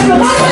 Oh,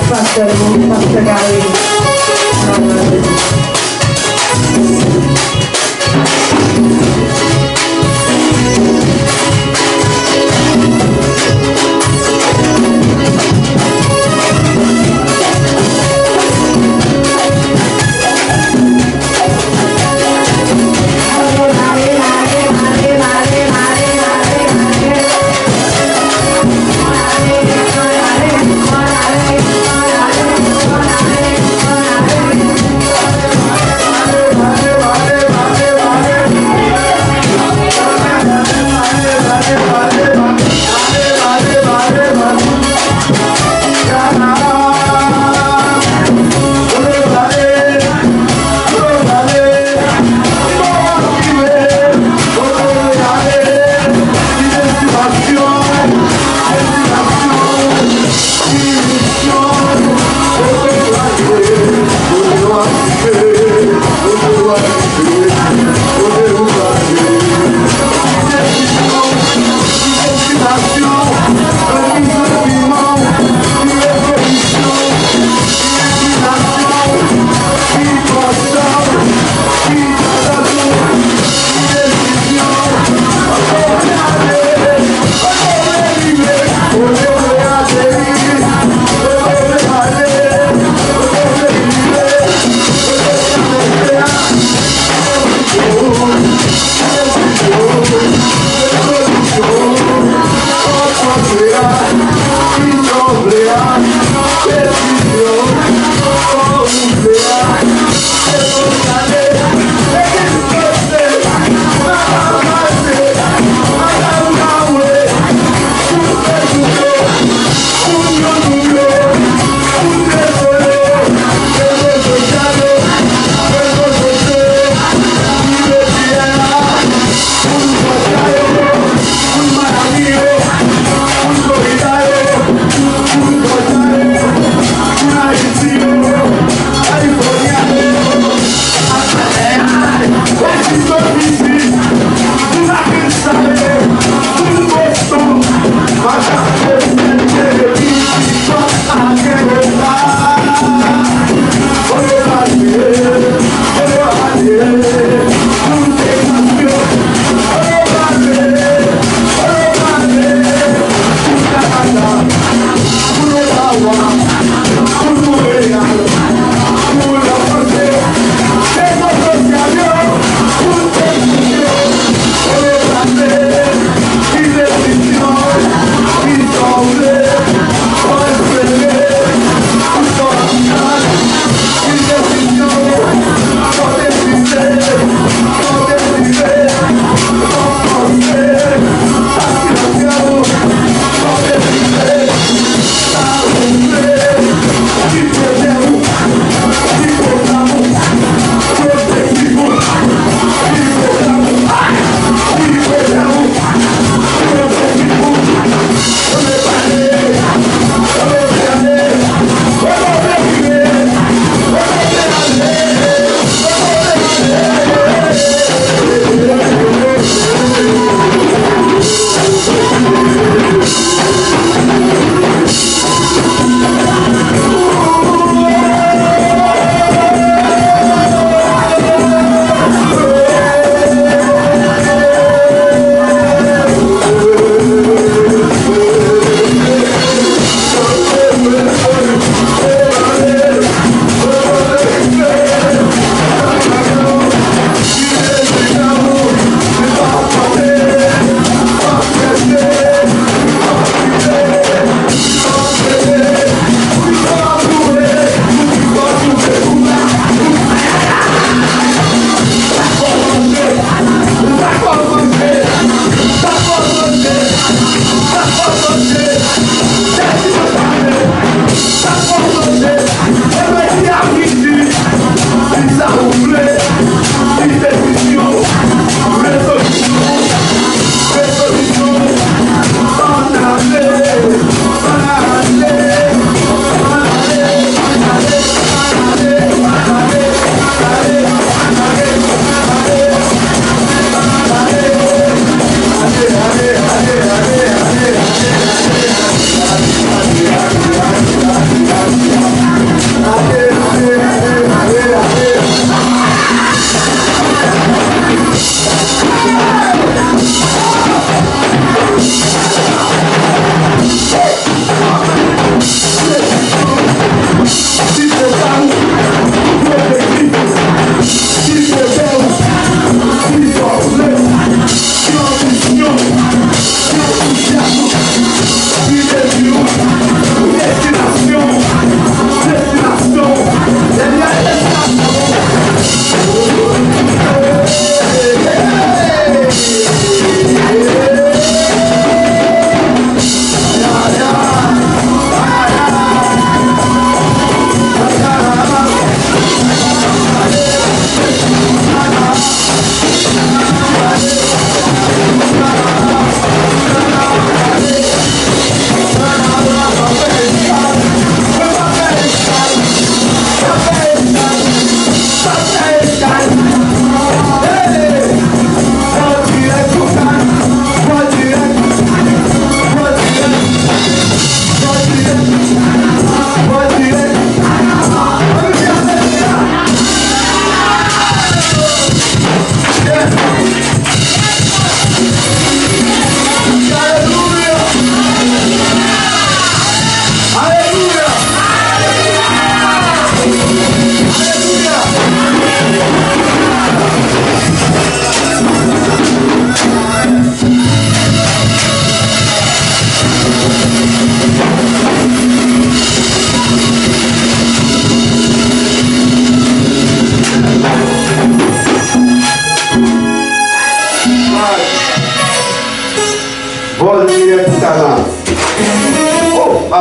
Passaggio,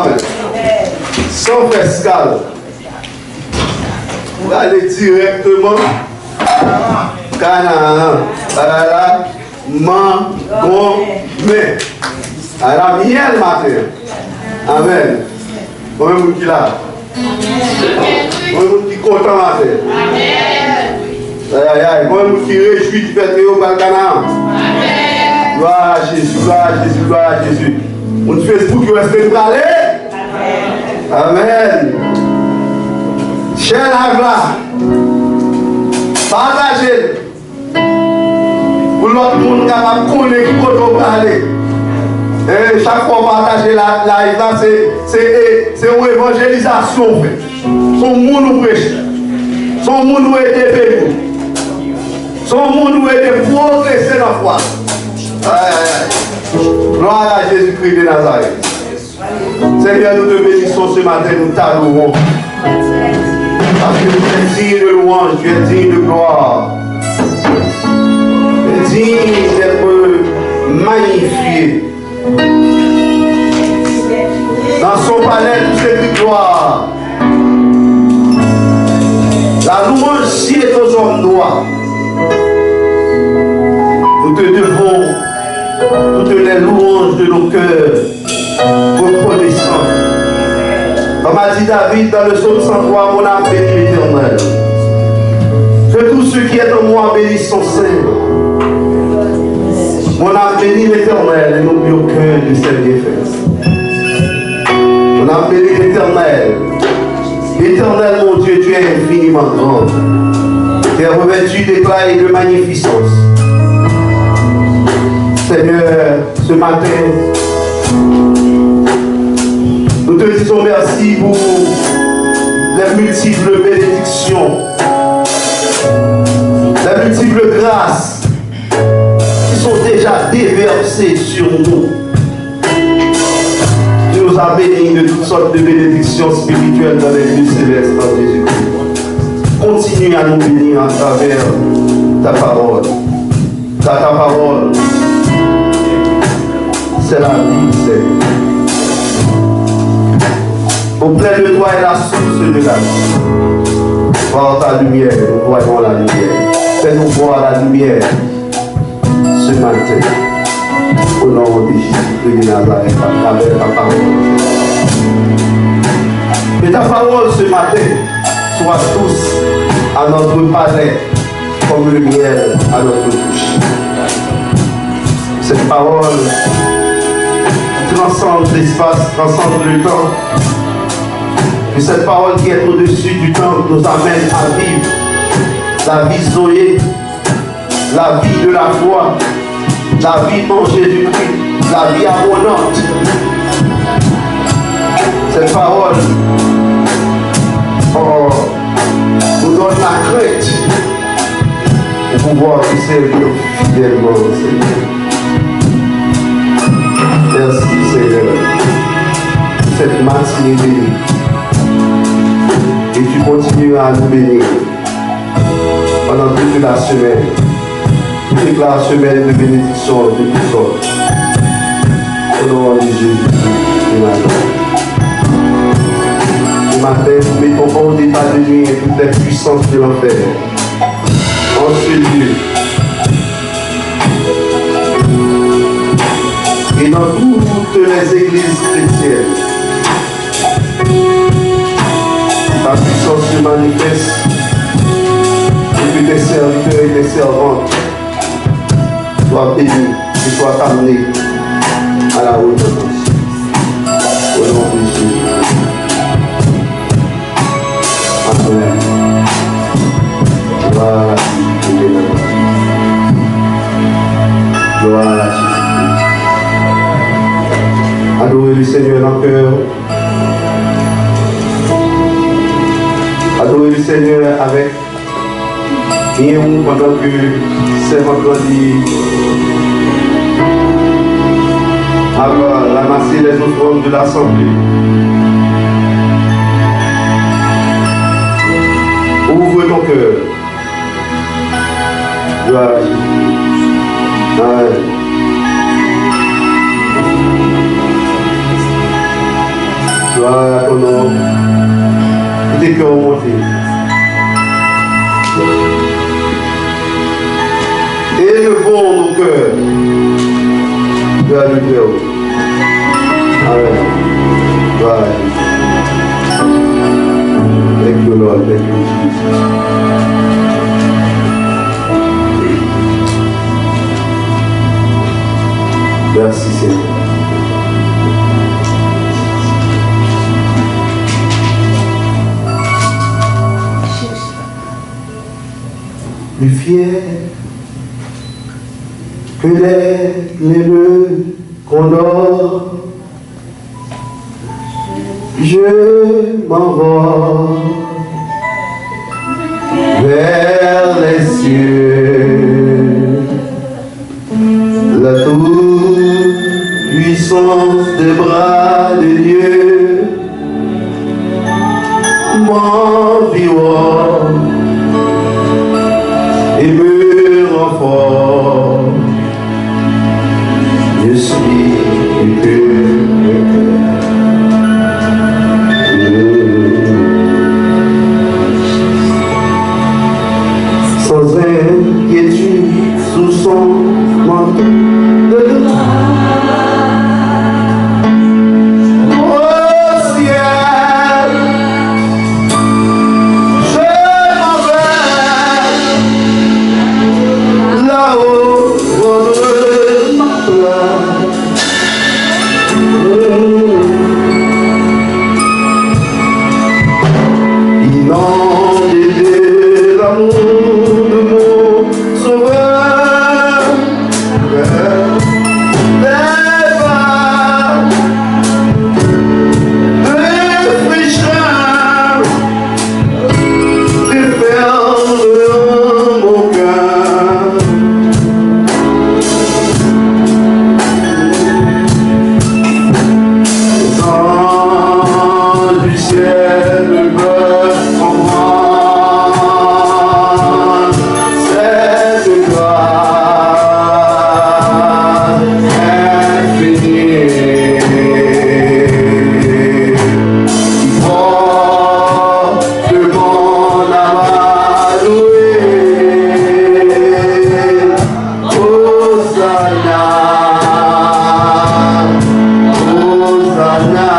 Amen. Sans faire escale. Vous allez directement Canaan. Voilà, mais. Alors, miel matin. Amen. Moi-même qui là. Moi-même qui content matin. Amen. Moi-même qui réjouit du fait que vous avez Canaan. Gloire à Jésus, gloire à Jésus, gloire à Jésus. On Facebook, vous restez parler. Amen. Cher Agla, partagez. Pour l'autre monde capable de connaître qui peut parler. Et chaque fois partager la live, c'est une évangélisation. Son monde nous prêche. Son monde nous aide pays. Son monde nous aide progresser dans la foi. Gloire à Jésus-Christ de Nazareth. Seigneur, nous te bénissons ce matin, nous t'adorons. Parce que tu es digne de louange, tu es digne de gloire. Tu es digne d'être magnifié. Dans son palais, tout est de gloire. La louange si est aux hommes droits. Nous te devons toutes les louanges de nos cœurs reconnaissants. Comme a dit David dans le psaume 103, mon âme bénit l'Éternel. Que tout ce qui est en moi bénisse son Saint. Mon âme bénit l'Éternel et n'oublie aucun de ses bienfaits. Mon âme bénit l'Éternel. L'Éternel, mon Dieu, tu es infiniment grand. Tu es revêtu d'éclat et de magnificence. Seigneur, ce matin, nous te disons merci pour les multiples bénédictions, les multiples grâces qui sont déjà déversées sur nous. Tu nous as bénis de toutes sortes de bénédictions spirituelles dans l'Église céleste en Jésus-Christ. Continue à nous bénir à travers ta parole. Ta parole, c'est la vie, Seigneur. Auprès de toi est la source de la vie. Par ta lumière, nous voyons la lumière. Fais-nous voir la lumière ce matin. Au nom de Jésus-Christ de Nazareth, à travers ta parole. Que ta parole ce matin soit tous à notre palais, comme le miel à notre bouche. Cette parole transcende l'espace, transcende le temps. Et cette parole qui est au-dessus du temps nous amène à vivre la vie Zoé, la vie de la foi, la vie en Jésus-Christ, la vie abondante. Cette parole nous donne la crainte pour pouvoir te servir fidèlement au Seigneur. Merci Seigneur pour cette matinée bénie. Et tu continues à nous bénir pendant toute la semaine. Toute la semaine de bénédiction de toutes sortes. Au nom de Jésus. Ce matin, nous mettons hors d'état de nuit et toutes les puissances de l'enfer. En ce lieu. Et dans toutes les églises chrétiennes. Ta puissance se manifeste et que tes serviteurs et tes servantes soient bénis et soient amenés à la haute potence. Au nom de Jésus. Amen. Gloire à Jésus. Gloire à Jésus. Adorez le Seigneur dans le cœur. Adorez le Seigneur avec bien pendant que c'est vendredi. Alors, ramasser les offrandes de l'Assemblée. Ouvre ton cœur. Gloire à Jésus. Amen. ton nom. Et tes cœurs montés. Élevons nos cœurs vers le Dieu. Amen. Bye. Thank you, Lord. Thank you, Jesus. Merci, Seigneur. Plus fier que le condor, je m'envole vers les cieux. La toute puissance des bras de Dieu m'environne et me rend fort. Je suis sans inquiétude sous son manteau de gloire. Au ciel, je m'en vais là-haut rendre ma place. Inondé de l'amour de mon sauveur, les vagues de fraîcheur déferlent mon cœur. Les anges du ciel veulent en moi cette gloire infinie qui porte mon âme à louer. Hosanna, Hosanna.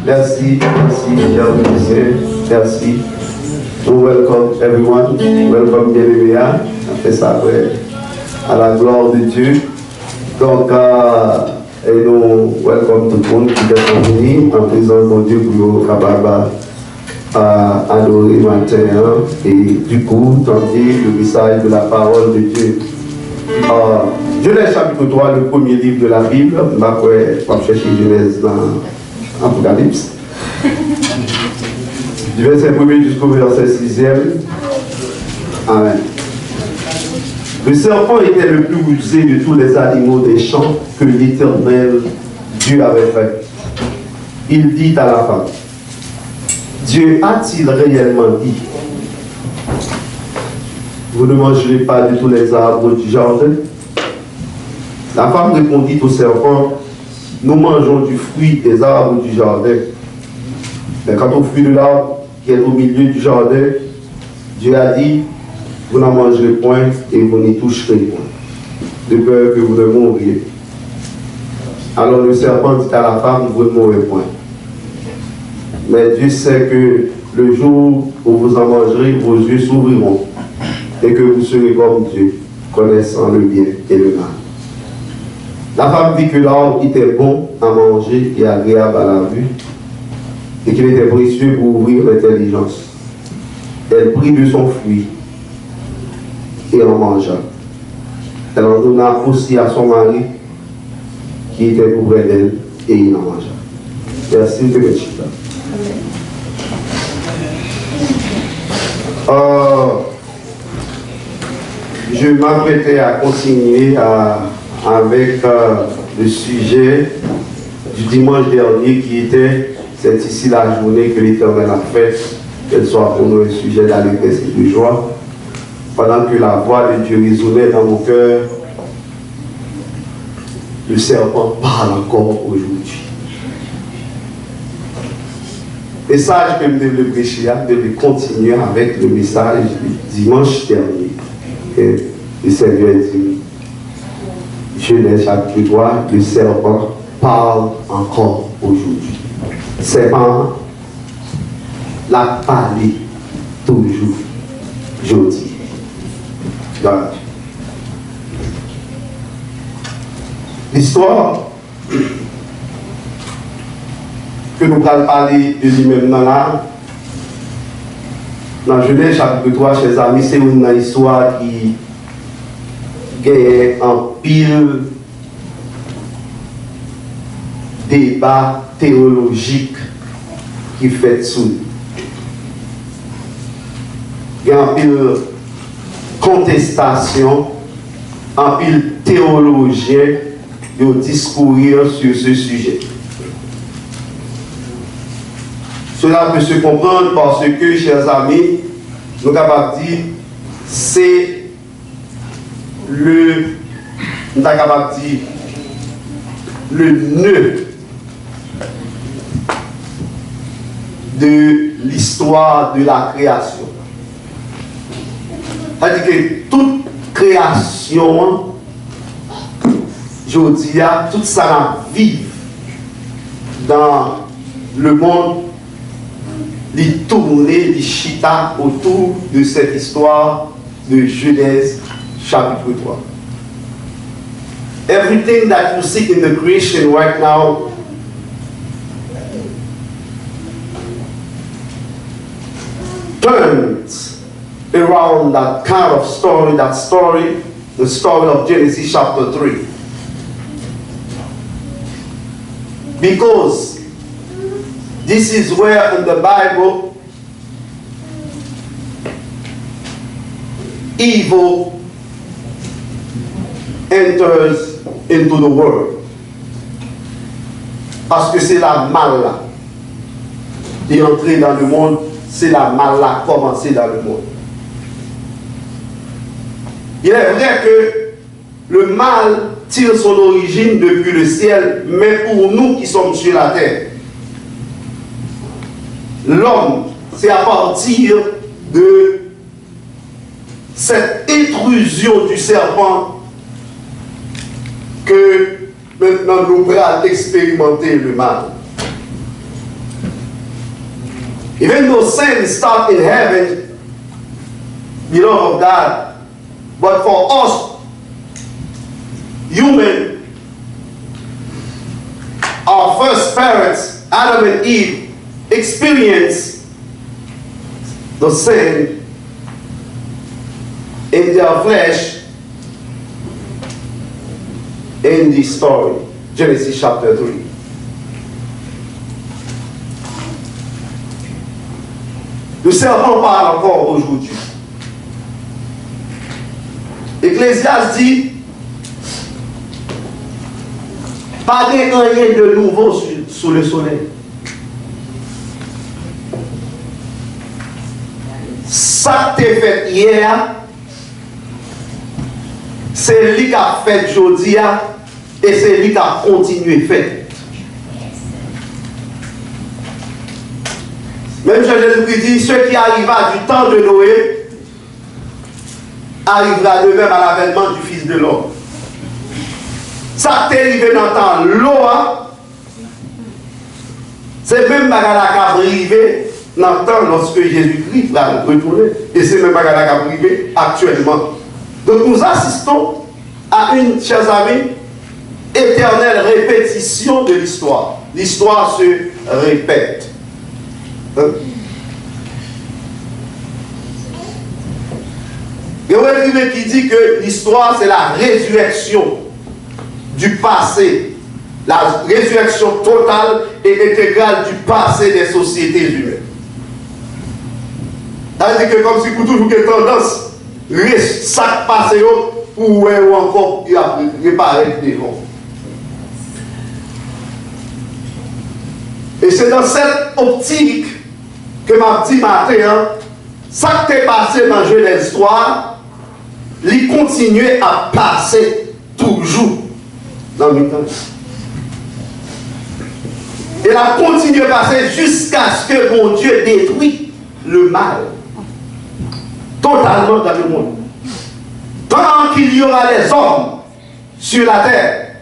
Merci, cher musicien. Merci. We welcome everyone. Welcome bien-aimés. On fait ça à la gloire de Dieu. Donc, et nous welcome tout le monde qui est venu en présence de Dieu pour être capable adorer matin. Et du coup, tenter le message de la parole de Dieu. Genèse chapitre 3, le premier livre de la Bible. On va chercher Genèse dans Apocalypse. Du verset 1er jusqu'au verset 6e. Amen. Le serpent était le plus rusé de tous les animaux des champs que l'Éternel Dieu avait fait. Il dit à la femme, Dieu a-t-il réellement dit, vous ne mangerez pas de tous les arbres du jardin? La femme répondit au serpent, nous mangeons du fruit des arbres du jardin. Mais quant au fruit de l'arbre qui est au milieu du jardin, Dieu a dit, vous n'en mangerez point et vous n'y toucherez point, de peur que vous ne mouriez. Alors le serpent dit à la femme, vous ne mourrez point. Mais Dieu sait que le jour où vous en mangerez, vos yeux s'ouvriront et que vous serez comme Dieu, connaissant le bien et le mal. La femme vit que l'arbre était bon à manger et agréable à la vue et qu'il était précieux pour ouvrir l'intelligence. Elle prit de son fruit et en mangea. Elle en donna aussi à son mari qui était auprès d'elle et il en mangea. Merci de me dire. Je m'apprêtais à continuer avec le sujet du dimanche dernier qui était, c'est ici la journée que l'Éternel a faite, qu'elle soit pour nous un sujet d'allégresse et de joie. Pendant que la voix de Dieu résonnait dans mon cœur, le serpent parle encore aujourd'hui. Le message que je devais prêcher, je devais continuer avec le message du dimanche dernier. Et le Seigneur dit, Genèse chapitre 3, le serpent parle encore aujourd'hui. C'est pas la parler toujours, aujourd'hui. L'histoire que nous allons parler de lui-même dans Genèse chapitre 3, chers amis, c'est une histoire qui gagne en pile débat théologique qui fait sous. Il y a en pile contestation, en pile théologien de discourir sur ce sujet. Cela peut se comprendre parce que, chers amis, nous sommes capables de dire, c'est le nœud de l'histoire de la création. C'est-à-dire que toute création, je dis, tout ça vit dans le monde, les tourner, les chita autour de cette histoire de Genèse chapitre 3. Everything that you see in the creation right now turns around that kind of story, the story of Genesis chapter 3. Because this is where in the Bible evil enters into the world. Parce que c'est la mal là qui est entrée dans le monde, c'est la mal là qui a commencé dans le monde. Il est vrai que le mal tire son origine depuis le ciel, mais pour nous qui sommes sur la terre, l'homme, c'est à partir de cette intrusion du serpent que maintenant nous allons expérimenter le mal. Even though sin starts in heaven, beloved of God, but for us, human, our first parents, Adam and Eve, experienced the sin in their flesh in the story, Genesis chapter 3. Le serpent parle encore aujourd'hui. Ecclésiaste dit, pas rien de nouveau sous le soleil. Ça que t'es fait hier, c'est lui qui a fait aujourd'hui et c'est lui qui a continué à faire. Même Jésus-Christ dit, ce qui arriva du temps de Noé arrivera de même à l'avènement du Fils de l'homme. Ça qui est arrivé dans le temps l'eau, c'est même bagala qui a arrivé dans le temps lorsque Jésus-Christ va retourner. Et c'est même bagala qui a arrivé actuellement. Donc nous assistons à une, chers amis, éternelle répétition de l'histoire. L'histoire se répète. Il y a un écrivain qui dit que l'histoire c'est la résurrection du passé, la résurrection totale et intégrale du passé des sociétés humaines. C'est-à-dire que comme si pour toujours qu'il y a tendance, ça passé pour ou encore il a réparé devant. Et c'est dans cette optique que m'a dit matin, ça qui est passé dans le jeu de l'histoire, il continue à passer toujours dans le temps. Et la continue à passer jusqu'à ce que mon Dieu détruit le mal totalement dans le monde. Tant qu'il y aura les hommes sur la terre,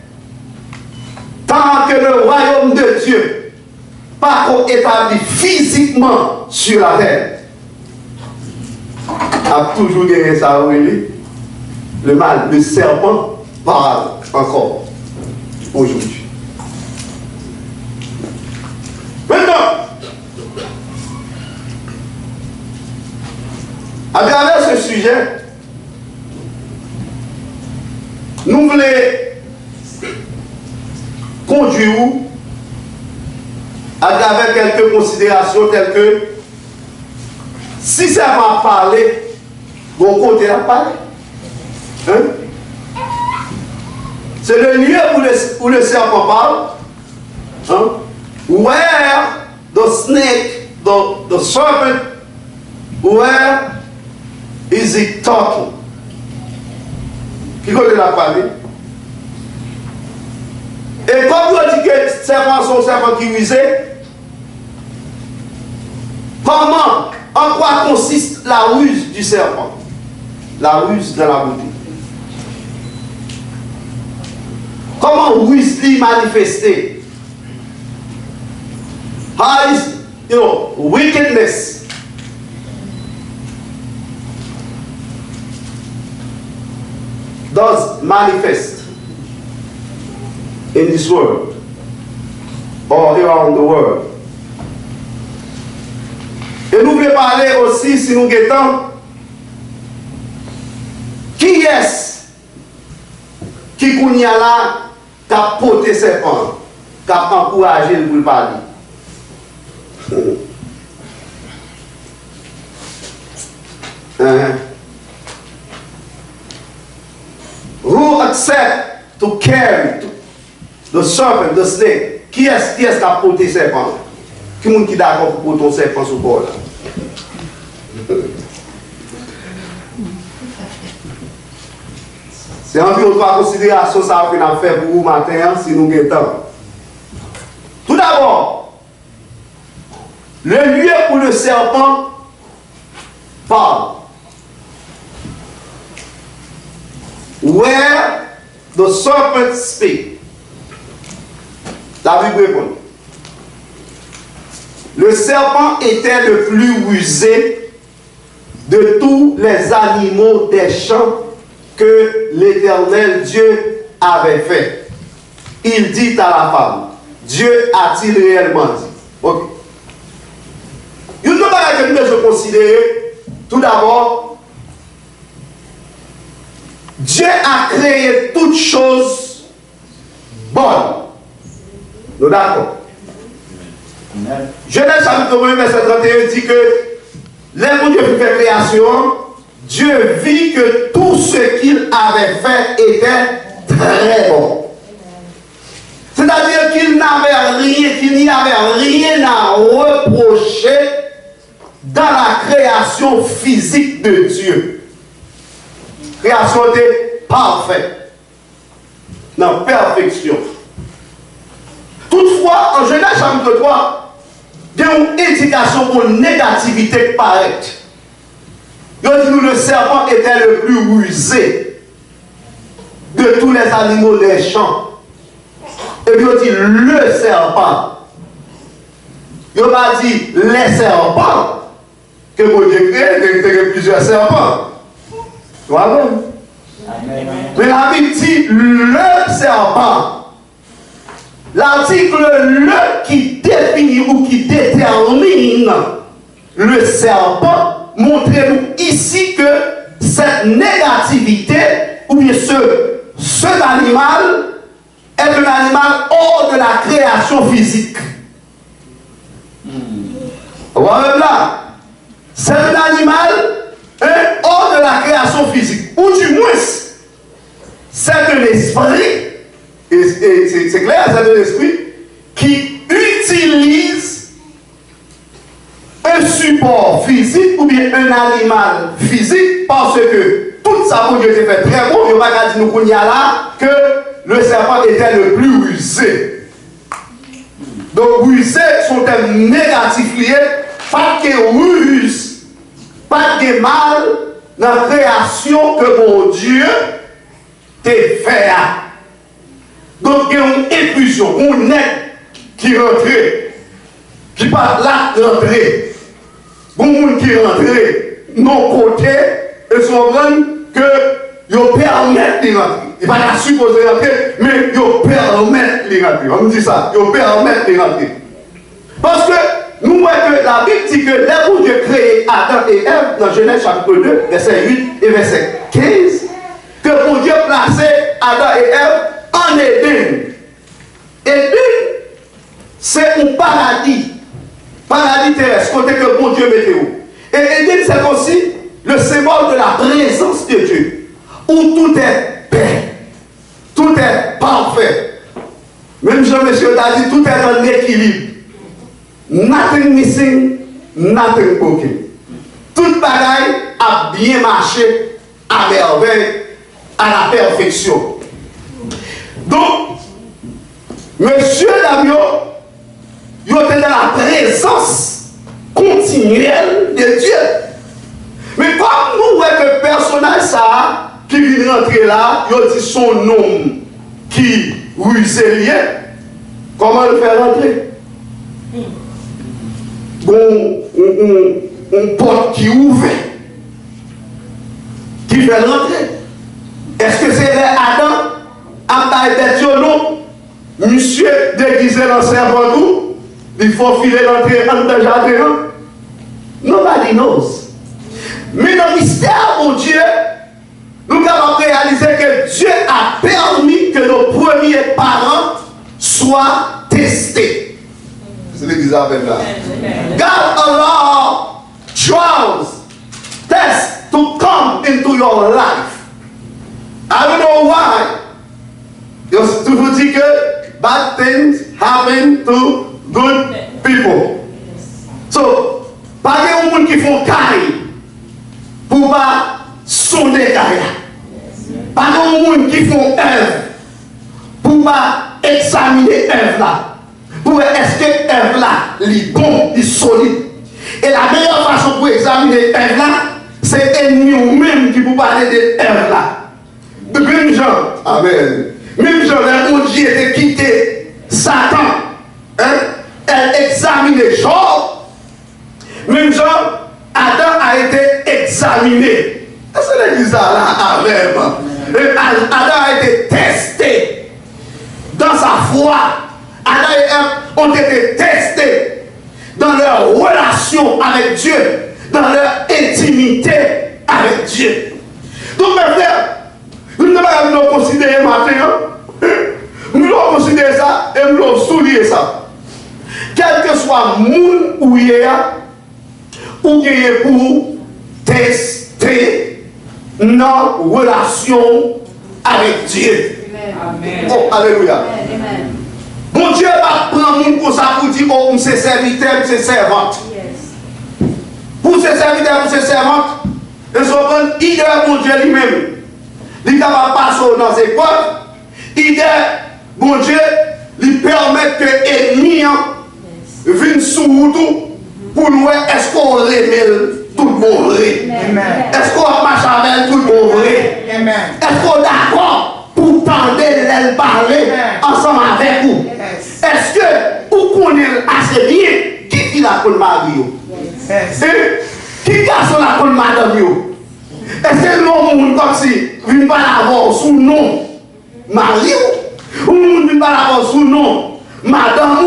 tant que le royaume de Dieu pas établi physiquement sur la terre, a toujours gagné ça, le mal, le serpent parle encore aujourd'hui. Maintenant, à travers ce sujet, nous voulons conduire à travers quelques considérations telles que si ça va parler, bon côté la parler. Hein? C'est le lieu où le serpent parle. Hein? Where the snake, the serpent, where is he talking? Qui côté la parler? Et comme on dit que les serpents sont serpents qui rusaient, comment, en quoi consiste la ruse du serpent? La ruse de la beauté. Comment ruse-t-il manifester? How is, wickedness does manifest in this world or around the world. Et nous voulons parler aussi, si nous guettons, qui est-ce qui kounya là, qui a porté ses pans, qui a encouragé le parler? Who accept to carry the serpent, the snake? Qui est-ce qui a porté ses pans? Qui est-ce qui est d'accord pour porter ses pans sur le bord? C'est environ 3 considérations ça qu'on a fait pour vous matin, si nous guettons. Tout d'abord, le lieu où le serpent parle. Where the serpent speaks. La Bible répond. Le serpent était le plus rusé de tous les animaux des champs que l'Éternel Dieu avait fait. Il dit à la femme, Dieu a-t-il réellement dit? Ok. Une chose que nous devons considérer, tout d'abord, Dieu a créé toutes choses bonnes. Nous d'accord? Genèse chapitre 1, verset 31 dit que les Dieu qui fait création, Dieu vit que tout ce qu'il avait fait était très bon. C'est-à-dire qu'il n'avait rien, qu'il n'y avait rien à reprocher dans la création physique de Dieu. Création était parfaite. Dans perfection. Toutefois, en Genèse chapitre 3, il y a une indication pour une négativité qui paraît. Il dit nous le serpent était le plus rusé de tous les animaux des champs. Et puis il dit le serpent. Il n'a pas dit les serpents. Que mon Dieu crée, il y a plusieurs serpents. Toi-même. Mais la Bible dit le serpent. L'article le qui définit ou qui détermine le serpent montre-nous ici que cette négativité ou bien cet animal est un animal hors de la création physique. Voilà là. C'est un animal hors de la création physique. Ou du moins, c'est un esprit. Et c'est clair, c'est un esprit qui utilise un support physique ou bien un animal physique parce que tout ça pour Dieu était fait très bon. Il n'y a pas dit nous qu'on y a là que le serpent était le plus rusé. Donc rusé sont un négatif lié, pas de ruse, pas de mal dans la création que mon Dieu t'a fait. Donc il y a une éclusion, un nez qui rentre, qui part là rentrer. Bon monde qui rentre, non côté, et sont que ils permettent de rentrer. Il va pas supposer rentrer, mais ils permettent de rentrer. On dit ça, ils permettent de rentrer. Parce que nous voyons que la Bible dit que les où Dieu créé Adam et Ève dans Genèse chapitre 2, verset 8 et verset 15, que pour Dieu plaçait Adam et Ève en Éden. Éden, c'est un paradis. Paradis terrestre, côté que bon Dieu mettait où. Et Éden, c'est aussi le symbole de la présence de Dieu. Où tout est paix. Tout est parfait. Même Jean-Monsieur a dit, tout est en équilibre. Nothing missing, nothing broken. Toute bagaille a bien marché à merveille, à la perfection. Donc, Monsieur Damio, il était dans la présence continuelle de Dieu. Mais comme nous voyons que le personnage ça, qui vient rentrer là, il dit son nom qui rusait rien, comment le faire rentrer? Bon, une porte qui ouvre, qui fait rentrer. Est-ce que c'est Adam? Monsieur déguisé dans serpent tout, il faut filer l'entrée dans le jardin. Nobody knows. Mais dans le mystère, mon Dieu, nous avons réalisé que Dieu a permis que nos premiers parents soient testés. C'est l'église avec là. God allowed trials, tests to come into your life. I don't know why. Je vous dis que bad things happen to good people. So, pas de gens qui font caille pour pas sonder caille. Pas de gens qui font œuvre pour pas examiner œuvre là. Pour est-ce que œuvre là, est bon, est solide. Et la meilleure façon pour examiner œuvre là, c'est nous-mêmes qui vous parler de œuvre là. De même gens, amen. Même Jean, là où Dieu était quitté Satan, hein? elle examinait Job, même Job, Adam a été examiné. C'est l'église là, amen. Adam a été testé dans sa foi. Adam et Ève ont été testés dans leur relation avec Dieu, dans leur intimité avec Dieu. Donc, mes frères, nous ne pouvons pas considérer maintenant, nous devons considérer ça et nous devons souligner ça. Quel que soit le monde où il y a, ou il y a pour tester nos relations avec Dieu. Amen. Oh, alléluia. Amen. Bon Dieu va prendre le monde pour ça pour dire, oh, c'est serviteur, c'est servante. Yes. Pour ces serviteurs, pour ces servantes, ils sont il est mon Dieu lui-même. Il va passer dans ses écoles. Il est mon Dieu, lui permet que l'ennemi vienne sous tout pour nous. Est-ce qu'on remet tout le monde? Est-ce qu'on marche avec tout le monde? Est-ce qu'on est d'accord pour tendre l'aile parler ensemble avec vous? Est-ce que vous connaissez assez bien qui la pour le mari? Qui garçon la pour le madame? Est-ce que le monde comme si vous ne pas l'avoir sous nom mari ou vous ne pas l'avoir sous nom madame?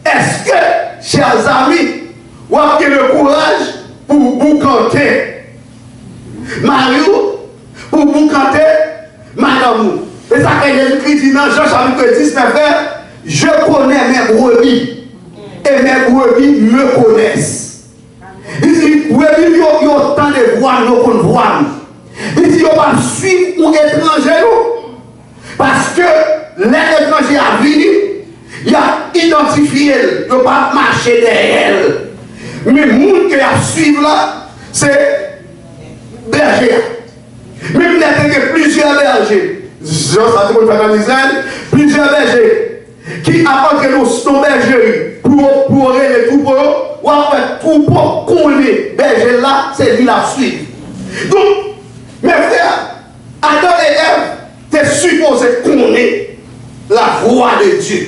Est-ce que, chers amis, vous avez le courage pour vous canter mari pour vous canter madame? Et ça que Jésus-Christ dit dans Jean chapitre 10, je connais mes brebis et mes brebis me connaissent. Il dit, brebis, il y a autant de voix, nous qu'on voit. Il dit, on va suivre un étranger, parce que l'étranger a venu, il a identifié, il ne pas marcher derrière elle. Mais le monde qui a suivi là, c'est berger. Même il y a plusieurs bergers. Plusieurs bergers qui apportent nos bergeries pour les troupeaux, ou après troupeau qu'on est berger là, c'est lui la suite. Donc, mes frères, Adam et Ève, c'est supposé connaître la voix de Dieu.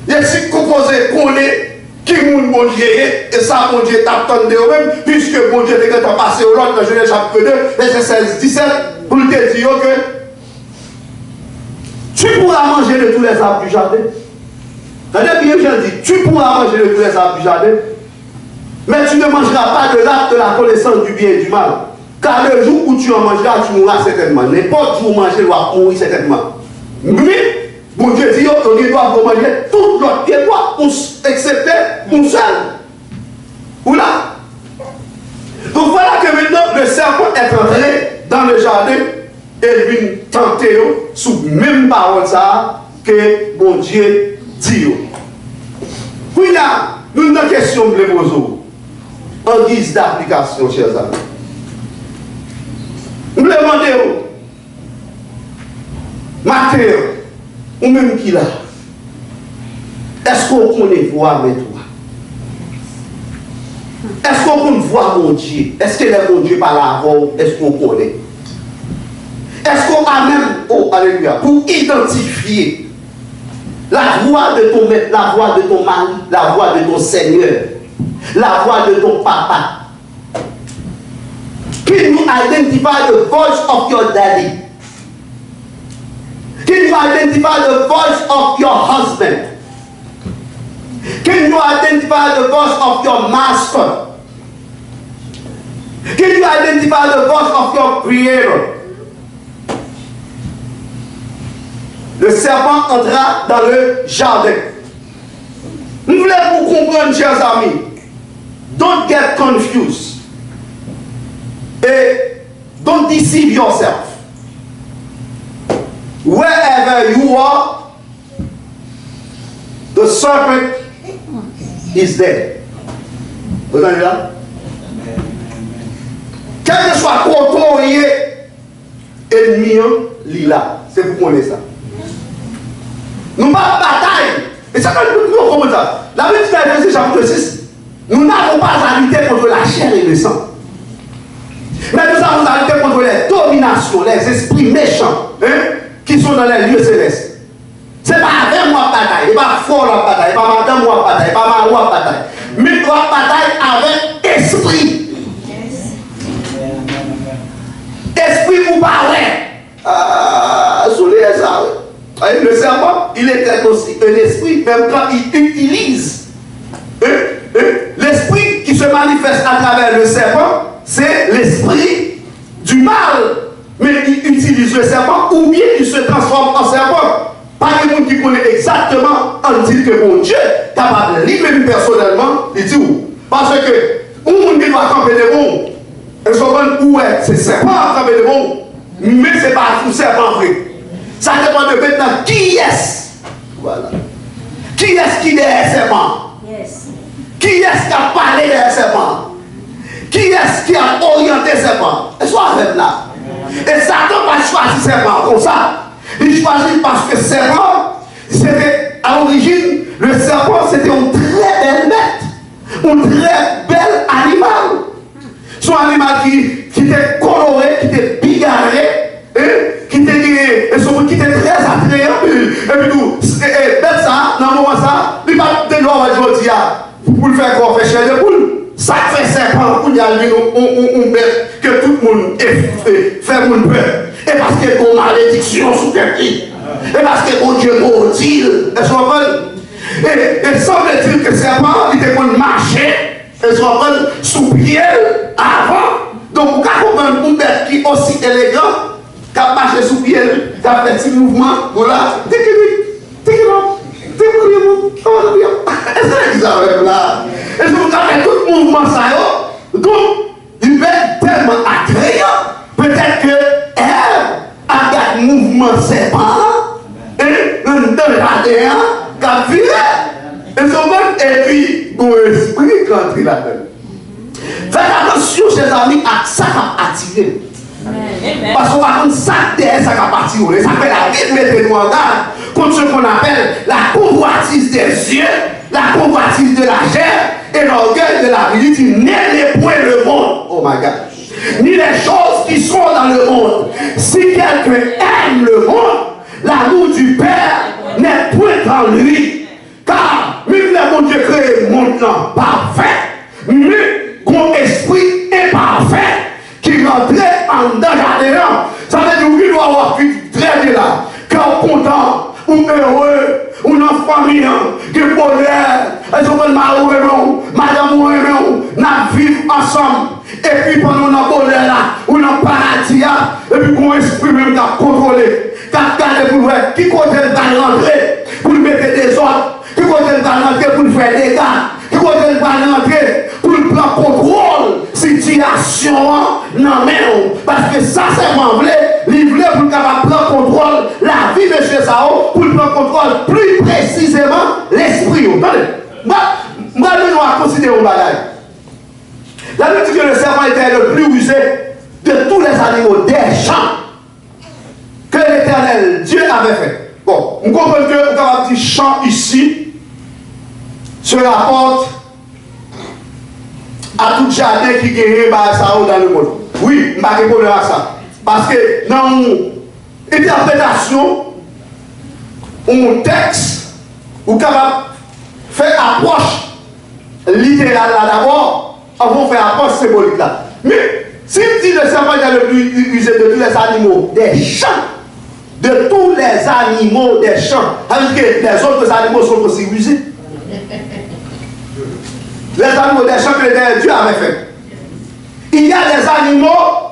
Il est supposé connaître qui est mon Dieu, et ça, mon Dieu t'attendait au même, puisque mon Dieu était passé au long dans Genèse chapitre 2, verset 16-17, pour te dire que tu pourras manger de tous les arbres du jardin. Regardez bien, je dis, tu pourras manger de tous les arbres du jardin, mais tu ne mangeras pas de l'arbre de la connaissance du bien et du mal. Car le jour où tu en mangeras, tu mourras certainement. N'importe où manger, tu vas mourir certainement. Mais, bon Dieu dit, on doit manger tout l'autre pied, excepté un seul. Ou là. Donc voilà que maintenant, le serpent est entré dans le jardin et il vient tenter sous même parole ça que bon Dieu dit. Puis là, nous avons une question de l'émotion en guise d'application, chers amis. Nous me demandons, Matthieu, ou même qui là, est-ce qu'on connaît voir avec toi? Est-ce qu'on peut voir mon Dieu? Est-ce que le mon Dieu par l'avant? Est-ce qu'on connaît? Est-ce qu'on a même, oh alléluia, pour identifier la voix de ton maître, la voix de ton mari, la voix de ton Seigneur, la voix de ton papa? Can you identify the voice of your daddy? Can you identify the voice of your husband? Can you identify the voice of your master? Can you identify the voice of your creator? Le serpent entra dans le jardin. Nous voulons vous comprendre, chers amis. Don't get confused. Et don't deceive yourself. Wherever you are, the serpent is there. Vous entendez là? Quel que soit côté ennemi, il est là. C'est pour qu'on ait ça. Nous n'avons pas de bataille. Et ça, nous comprenons ça. La Bible dit dans Éphésiens chapitre 6, nous n'avons pas à lutter contre la chair et le sang. Mais nous avons à lutter contre les dominations, les esprits méchants qui sont dans les lieux célestes. Ce n'est pas avec moi bataille, et pas fort la bataille, pas madame ou la bataille, pas ma ou la bataille. Mais la bataille avec esprit. Esprit ou pas ouais. Ah, soulez ça. Le serpent, il était aussi un esprit, même quand il utilise. L'esprit qui se manifeste à travers le serpent, c'est l'esprit du mal. Mais il utilise le serpent ou bien il se transforme en serpent. Pas de monde qui connaît exactement en dit que mon Dieu est capable, lui-même personnellement, il dit où. Parce que, on dit doit camper des bons. Et souvent, où est c'est serpent à camper des bons. Mais ce n'est pas tout serpent vrai. Ça dépend de maintenant qui est-ce. Voilà. Qui est-ce qui est derrière serpent? Yes. Qui est-ce qui a parlé derrière serpent? Qui est-ce qui a orienté serpent? Et soit avec là. Et Satan va choisir serpent comme ça. Il choisit parce que serpent, c'était à l'origine, le serpent c'était une très belle bête, un très bel animal. Son animal qui était coloré, qui était bigarré, qui était très attrayant. Et puis tout, bête ça, dans le moment ça, il va te dire pour le faire quoi, faire chair de poule. Ça fait serpent pour y aller une bête que tout le monde fait mon peur. Et parce que ton malédiction sous tes pieds. Et parce que mon Dieu maudit. Est-ce qu'on peut? Et semble-t-il que le serpent, il était pour marcher. Est-ce qu'on peut? Sous pied avant. Donc, quand on a une bête qui est aussi élégante, qui a marché sous pied, qui a fait un petit mouvement, voilà. Est-ce que vous avez là? Est-ce que vous avez tout le mouvement ça? Donc, une bête tellement attrayante, peut-être qu'elle a gardé le mouvement serpent, et un jardin qui a viré. Et puis, mon esprit qui entre là-dedans. Faites attention, chers amis, à ça qui a attiré. Parce qu'on va comme ça derrière ça qui a attiré. Ça fait la vie, mettez-nous en garde contre ce qu'on appelle la convoitise des yeux, la convoitise de la chair et l'orgueil de la vie. Il dit, n'aimez point le monde. Oh my God. Ni les choses qui sont dans le monde. Si quelqu'un aime le monde, l'amour du Père n'est point en lui. Car même le bon Dieu crée le monde parfait, mais mon esprit imparfait qui rentrait en danger. Ça veut dire qu'il doit avoir pu traiter là. Quand on est content, ou heureux, ou dans la famille, qui est bonheur, elles sont malheureux, madame ou heureux, nous vivons ensemble. Et puis pendant notre bonheur là, ou dans le paradis, et puis qu'on esprit même à contrôler, qu'à garder pour voir qui côté va rentrer, pour mettre des ordres, qui côté va rentrer pour faire des gars, qui côté va rentrer pour prendre contrôle, situation, non mais parce que ça c'est mon vrai, livrer pour capable prendre contrôle, la vie de chez Sao, pour prendre contrôle plus précisément l'esprit. Attendez, moi je dois considérer un bagage. La Bible dit que le serpent était le plus rusé de tous les animaux des champs que l'Éternel Dieu avait fait. Bon, on comprend que on va dire champ ici se rapporte à tout jardin qui gagne dans le monde. Oui, je ne vais pas répondre à ça. Parce que dans mon interprétation, un texte, vous pouvez faire approche littérale là d'abord. On va faire approche symbolique là. Mais si on dit le serpent est le plus usé de tous les animaux des champs, de tous les animaux des champs, parce que les autres animaux sont aussi usés. Les animaux des champs que Dieu avait fait. Il y a des animaux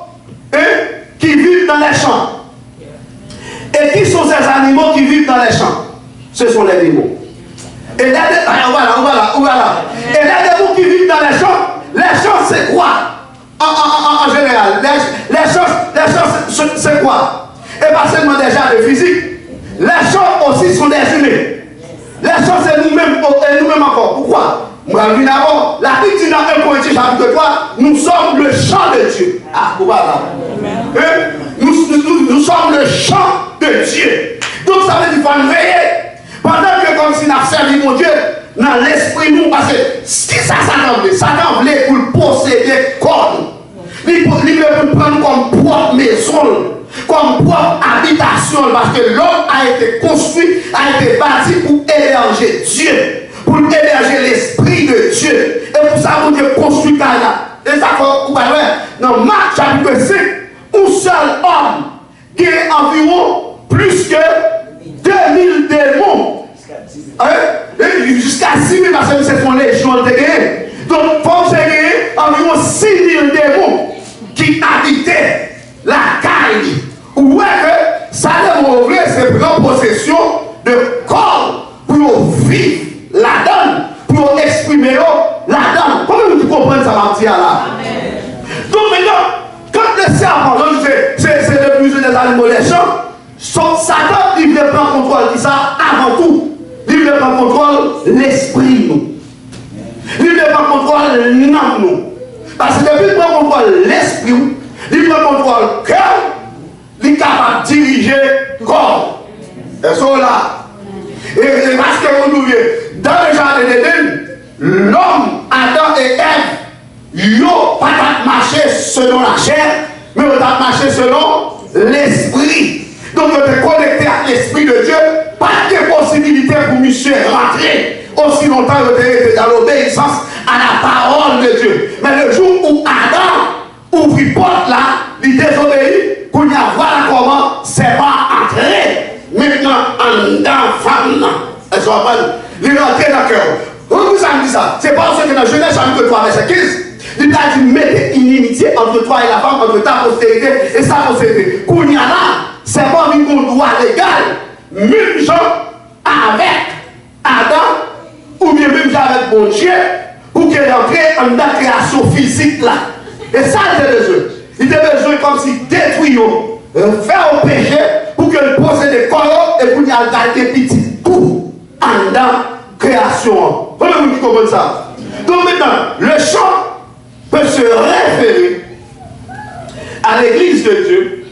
qui vivent dans les champs. Et qui sont ces animaux qui vivent dans les champs? Ce sont les démons. Et les démons qui vivent dans les champs, c'est quoi? En général, les champs, c'est quoi? Et pas seulement des gens de physique. Les champs aussi sont des humains. Les champs, c'est nous-mêmes encore. Pourquoi? La Bible dit dans 1 Corinthiens chapitre 3, nous sommes le champ de Dieu. Ah, voilà. Nous sommes le champ de Dieu. Donc ça veut dire qu'il faut nous veiller. Pendant que comme si nous avons servi mon Dieu, dans l'esprit nous, parce que ce qui ça voulait, Satan voulait pour posséder corps. Il veut prendre comme propre maison, comme propre habitation, parce que l'homme a été construit, a été bâti pour héberger Dieu, pour héberger l'Esprit de Dieu. Et pour ça, vous Dieu construit là. Et ça, vous voyez, dans Marc chapitre 5, un seul homme qui est environ plus que 2000 démons. Jusqu'à 6 000 parce que c'est son légion de guerre. Donc, pour c'est environ 6 000 démons qui habitaient la caille. Ou est que ça démontre, c'est prendre possession de corps pour vivre la donne, pour exprimer la donne. Comment vous comprenez ça, Marty, là? Donc maintenant, quand le serpent, c'est de plus des animaux les champs, Satan, il veut prendre contrôle de ça avant tout. Il veut prendre contrôle l'esprit nous. Il veut prendre contrôle l'âme nous. Parce que depuis qu'il prend contrôle l'esprit, il prend contrôle le cœur, il est capable de diriger le corps. Et ça là. Et parce que vous nous voyez, dans le jardin d'Éden, l'homme, Adam et Ève, ils n'ont pas marché selon la chair, mais ils ont marché selon l'esprit. Donc, on est connecté à l'esprit de Dieu, pas de possibilité pour monsieur rentrer aussi longtemps que tu dans l'obéissance à la parole de Dieu. Mais le jour où Adam ouvre la porte là, il désobéit, qu'on y a voilà comment c'est pas entré. Maintenant, en dedans, femme, elle se rappelle, il est rentré dans le cœur. Vous avez dit ça? C'est parce que dans Genèse chapitre 3, verset 15, il a dit mettre une inimitié entre toi et la femme, entre ta postérité et sa postérité. Qu'on y a là, c'est pas un droit légal, même gens avec Adam, ou bien même avec mon Dieu, pour qu'il entre dans la création physique là. Et ça, c'est besoin. Il a besoin comme si détruire, faire au péché, pour qu'il possède des corps et pour qu'il y ait des petits coups en la création. Vous comprenez ça? Donc maintenant, le chant peut se référer à l'église de Dieu.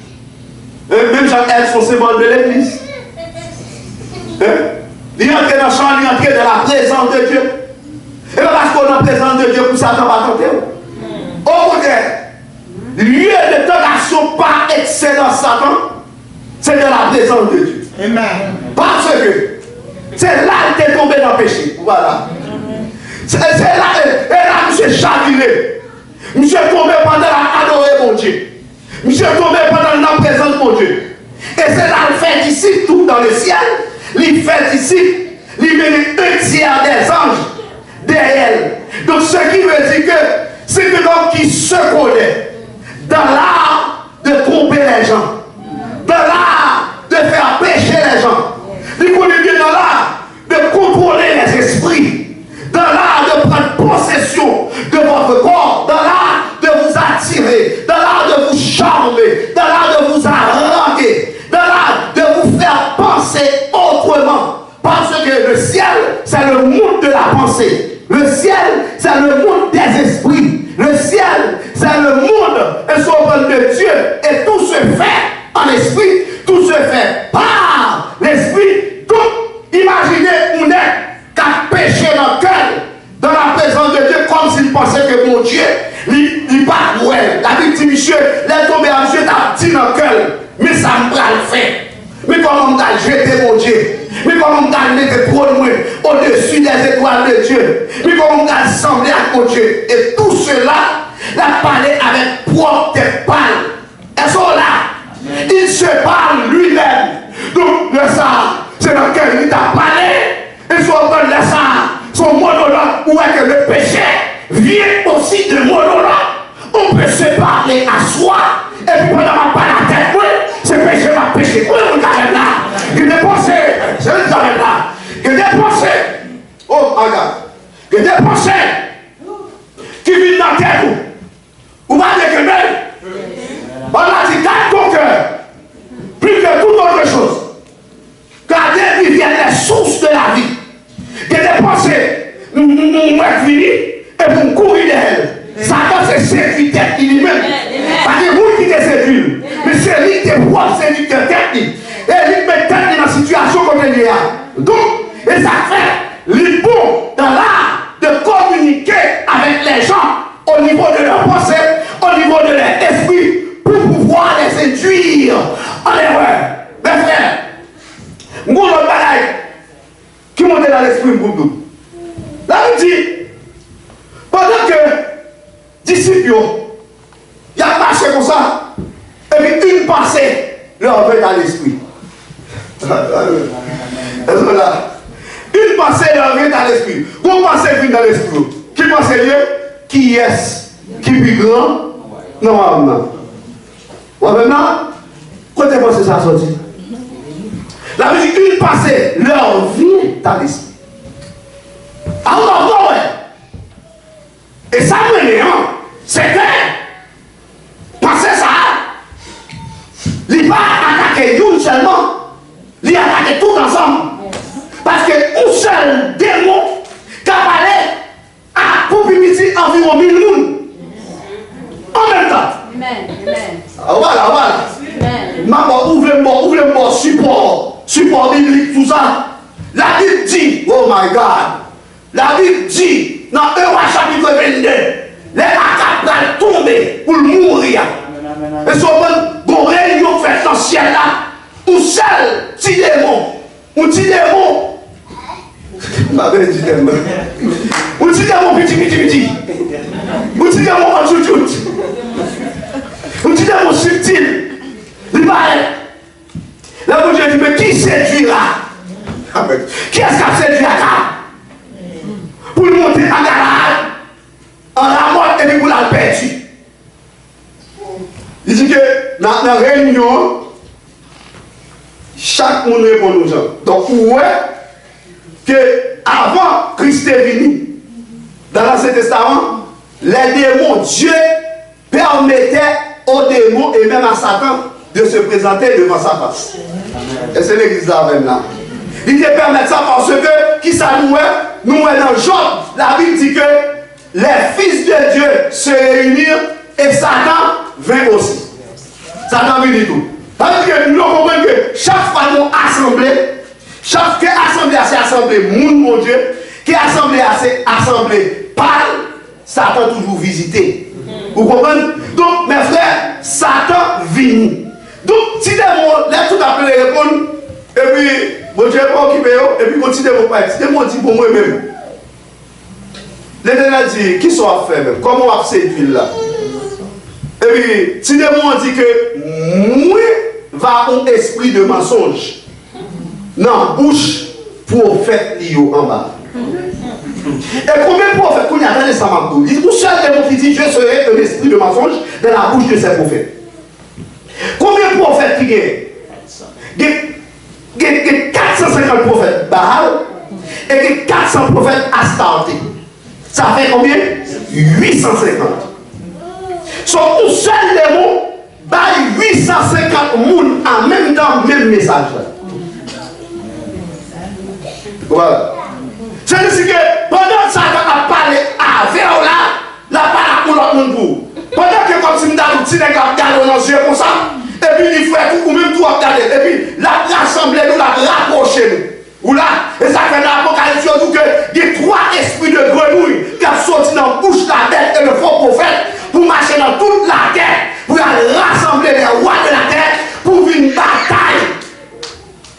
Même Jean-Elles sont symboles de l'église. Il entre dans le champ, il entre dans la présence de Dieu. Et pas parce qu'on est en présence de Dieu pour Satan va tenter. Au contraire, lieu de tentation par excellence Satan, c'est de la présence de Dieu. Amen. Parce que c'est là qu'il est tombé dans le péché. Voilà. C'est là, et là, monsieur chaviré. Monsieur est tombé pendant la adorer mon Dieu. Monsieur est tombé pendant la présence de mon Dieu. Et c'est là qu'il fait disciple tout dans le ciel. Il fait disciple, il met un tiers des anges derrière. Donc ce qui veut dire que c'est un homme qui se connaît dans l'art de tromper les gens, dans l'art de faire pécher les gens. Il connaît bien dans l'art de contrôler les esprits, dans l'art de prendre possession de votre corps, dans l'art de vous attirer, dans l'art de vous charmer, dans l'art de vous haranguer, dans l'art de vous faire penser autrement. Parce que le ciel, c'est le monde de la pensée. Le ciel, c'est le monde des esprits. Le ciel, c'est le monde de Dieu. Et tout se fait en esprit, tout se fait par l'esprit. Donc, imaginez un être qui a péché dans le cœur, dans la présence de Dieu, comme s'il pensait que mon Dieu, il pas ouais. La victime, monsieur, les tombés à Dieu, t'as dit dans le cœur, mais ça me va le faire. Mais comment on t'a jeté mon Dieu? Mais comment on t'a mis trop loin au-dessus des étoiles de Dieu? Mais comment on t'a semblé à mon Dieu? Et tout cela, l'a parlé avec propre parole. Elles sont là. Il se parle lui-même. Donc, le ça, c'est dans lequel il t'a parlé. Et son monologue, où est que le péché vient aussi de monologue. On peut se parler à soi. Et puis, pendant ma parole à tête, oui, ce péché m'a péché. Oui, on est là. Il est pensé. C'est le temps là. Il est pensé. Oh, regarde. Il est pensé. Qui vit dans la tête. Ou pas de que on a dit, garde ton cœur. Plus que toute autre chose. Gardez qui viennent les sources de la vie. Il est pensé. Moi, fini. Et pour courir d'elle. Satan, c'est séducteur lui-même. Parce que vous qui êtes séduit, mais c'est lui qui est propre séducteur technique. Et il met tête dans la situation comme il y a. Donc, et ça fait les bons dans l'art de communiquer avec les gens au niveau de leur pensée, au niveau de leur esprit, pour pouvoir les séduire groupe d'eau. Là, il dit, pendant que disciples, il y a marché comme ça, et puis une pensée leur vient à l'esprit. Une pensée leur vient à l'esprit. Une pensée vient dans l'esprit. Qui pense Dieu? Qui est-ce qui est plus grand? Non, non. Maintenant, quand tu penses ça sorti? La musique, une pensée leur vient à l'esprit. Alors, non, ouais. Et ça, c'est vrai. Pensez ça. Il va attaquer une seulement. Il attaque tout ensemble. Parce que un seul démon qui a parlé à Poupimiti environ 1000 personnes. En même temps. Amen. Voilà. Maman, ouvrez-moi support biblique, tout ça. La Bible dit, oh my God, la Bible dit, dans 1 chapitre 22, les macaques vont tomber pour mourir. Et si on va réunion fait dans le ciel là, ou seul, petit démon, ou petit démon, ma belle dit démon, ou petit démon petit, ou petit démon en tout, ou petit démon subtil, il va être. Là, vous dit, mais qui séduira? Qui est-ce qui a séduit à ça? Pour monter en garage, en la mort et puis pour la perdue. Il dit que dans la réunion, chaque monde répond aux gens. Donc, ouais, que avant Christ est venu, dans l'Ancien Testament, les démons, Dieu permettait aux démons et même à Satan de se présenter devant sa face. Et c'est l'église là même là. Il te permet ça parce que, qui ça nous est dans Job, la Bible dit que les fils de Dieu se réunirent et Satan vint aussi. Satan vient du tout. Parce que nous comprenons que chaque fois nous assemblés, chaque assemblée c'est assemblée, mon Dieu, qui assemblée c'est assemblée, parle, Satan toujours visité. Vous comprenez? Donc, mes frères, Satan vient. Donc, si des mots, là, tout appelé répondre, et puis, bon Dieu pas occupé, et puis continuez vos pas. Si des mots dit pour moi-même. L'Éternel dit, qui soit fait même? Comment on a séduit là? Et puis, si des mots dit que moi, va un esprit de mensonge dans la bouche pour faire l'io en bas. Et combien de prophètes qu'on y a dans les Samandou? Il dit, où seul démon qui dit, je serai un esprit de mensonge dans la bouche de ces prophètes. Combien de prophètes qui gagnent? Il y a 450 prophètes Baal et 400 prophètes Astarté. Ça fait combien? 850. Son un seul démon baille 850 personnes en même temps, même message. Voilà. C'est-à-dire que pendant que Satan a parlé à Véola, la parole pour l'autre monde. Pendant que comme si nous avons dit que nous avons dans les yeux comme ça, et puis il fait tout, ou même tout à regarder, et puis la rassemblée nous la rapproché nous. Ou là, et ça fait l'Apocalypse surtout que il y a 3 esprits de grenouille qui ont sorti dans la bouche, la tête et le faux prophète pour marcher dans toute la terre, pour aller rassembler les rois de la terre pour une bataille.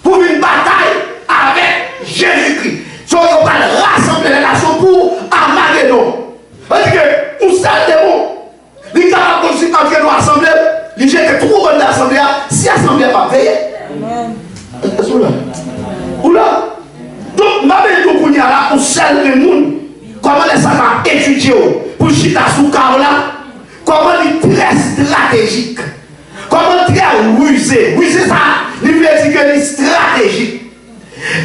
Pour une bataille avec Jésus-Christ. Donc, on va rassembler les nations pour Armageddon. Parce que, où ça démon? Les gars, comme si quand nous assemblés, les gens qui trouvent l'assemblée, si l'assemblée va payer. Oula. Donc, ma belle de Kounia là, pour seul le monde, comment les savants étudient pour chita sous là, comment il est très stratégique, comment il est très rusé. Rusé ça, il veut dire que il est stratégique,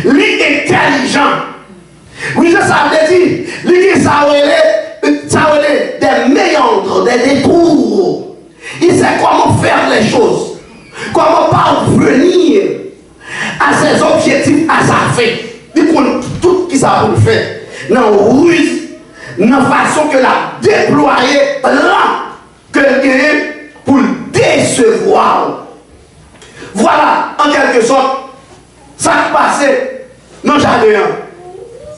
il est intelligent. Rusé ça veut dire, il est des méandres, des détours. Il sait comment faire les choses, comment parvenir à ses objectifs, à sa fin. Il connaît tout qui ça pour faire. Dans la ruse, dans la façon que la déployer là, que le pour le décevoir. Voilà, en quelque sorte, ça qui passait dans le jardin.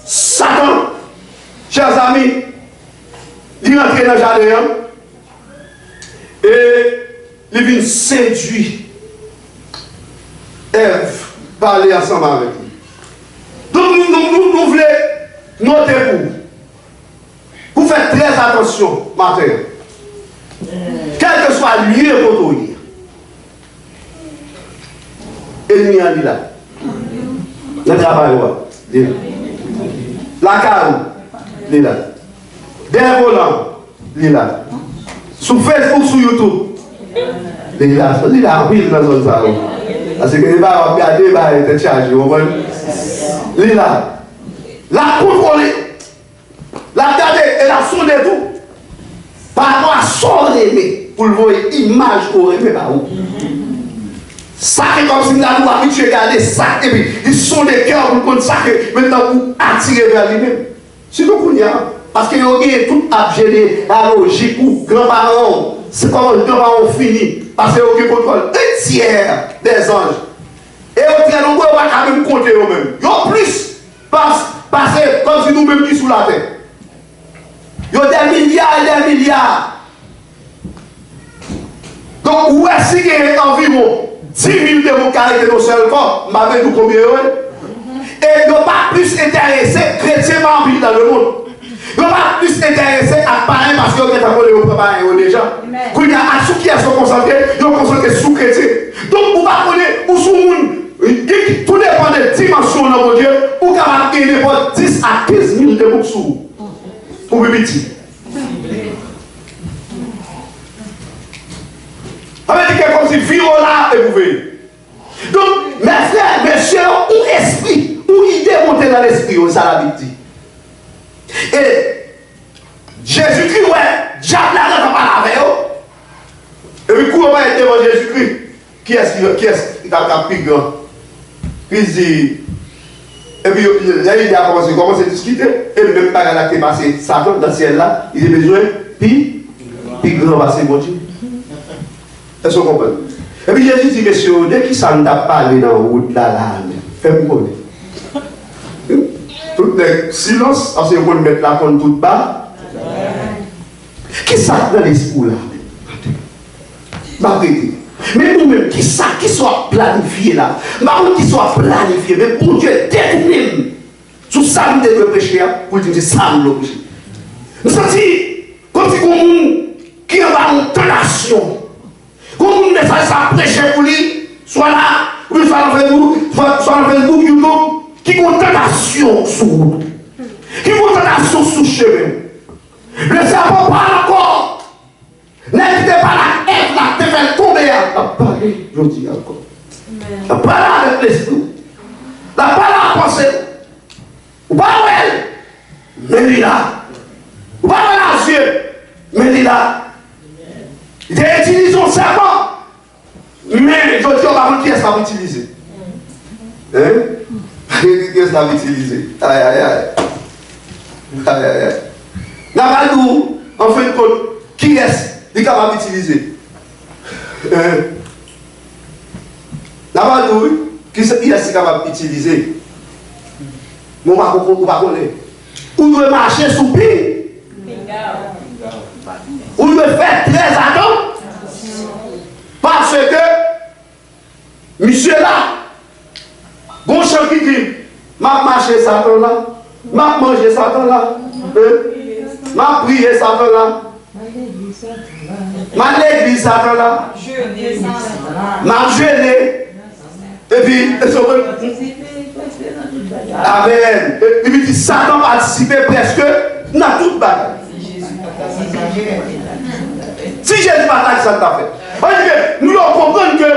Satan, chers amis, il rentre dans le jardin et il vient séduire Ève, parler ensemble avec lui. Donc nous voulons Notez-vous. Vous faites très attention, matin. Quel que soit le lieu pour vous dire. Ennemi en là. Le travail, la carne, il est là. Des volants, il est là. Sur Facebook, sur YouTube, il est là. Il est là en pile dans la zone ça. Parce que il va regarder, il va être chargé. Il est là. La contrôler. La garder et la sonner tout. Par rapport à son aimé. Pour le voir image qu'on aimé par où. Ça c'est comme si nous avons habitué à regarder ça. Et puis ils sont des cœurs pour qu'on ça maintenant pour attirer vers lui-même. C'est tout qu'on y a. Parce qu'il y a tout abgéné, la logique ou grands-parents. C'est comment les grands-parents finissent. Parce qu'il y a contrôle un tiers des anges. Et au très nombreux, on va quand même compter eux-mêmes. Ils ont plus passer comme si nous-mêmes qui sous la terre. Ils ont des milliards et des milliards. Donc, où est-ce qu'il y a environ 10 000 démocrates dans seul corps, m'avez dit combien et ils n'ont pas plus intéressé chrétiens dans le monde. Ils n'ont pas plus intéressé à parler parce qu'ils ont préparé déjà. Quand il y a à ceux qui sont concentrés, ils sont concentrés sous chrétiens. Donc, vous ne pouvez pas où sous le monde. Tout dépend des dimensions de mon Dieu. Ou capable de gagner 10 à 15 000 de boucsous. Pour le petit. Avec quelqu'un comme si vivons là et vous voyez. Donc, mes frères, mes soeurs, ou esprit, ou idée montée dans l'esprit, ça la dit. Et Jésus-Christ, ouais, diable là, on parle avec eux. Et puis, comment on va être devant Jésus-Christ? Qui est-ce qui a plus grand? Puis il dit, et puis là il a commencé à discuter, et le même pas qui est passé, Satan dans le ciel là, il a besoin, puis grand va se monter. Est-ce que vous comprenez? Et puis Jésus dit, messieurs, dès qu'il s'en a parlé dans la route là, faites-moi connaître. Tout le silence, parce que vous pouvez mettre la compte toute bas. Qui ça dans l'esprit là? M'arrêtez. Mais nous-mêmes, qui ça qui soit planifié là, mais qui soit planifié, mais pour Dieu, déterminé sur ça, nous devons pécher, pour dire ça, nous devons pécher. Nous sommes comme si on qui a une tentation, comme on ne fait ça prêcher pour lui, soit là, ou soit dans Facebook, YouTube, qui a une tentation sur vous, qui a une tentation sur le chemin. Le cerveau parle encore. N'hésitez pas la haine, la te tomber à parler, je dis encore. La parole avec l'esprit. La parole à penser. Ou pas elle, mais il est là. Ou pas les yeux, mais il est là. Il a utilisé son serment. Mais je dis, on va qui est-ce qu'on va utiliser? Hein? Qui est-ce qu'on va utiliser? Aïe, aïe, aïe. Aïe, aïe, aïe. Là, nous, en fin de compte, qui est-ce qui est capable d'utiliser? Là-bas, qui est-ce capable d'utiliser? On va connaître. Vous devez marcher sous pied. Vous devez faire très attention. Parce que, monsieur là, bon chant qui dit, m'a marché Satan là, m'a mangé Satan là, m'a prié Satan là, m'a l'église Satan là, m'a jeûné, et puis, amen. Et puis, Satan participait presque dans toute bataille. Si Jésus partage ça t'a fait. Parce que nous devons comprendre que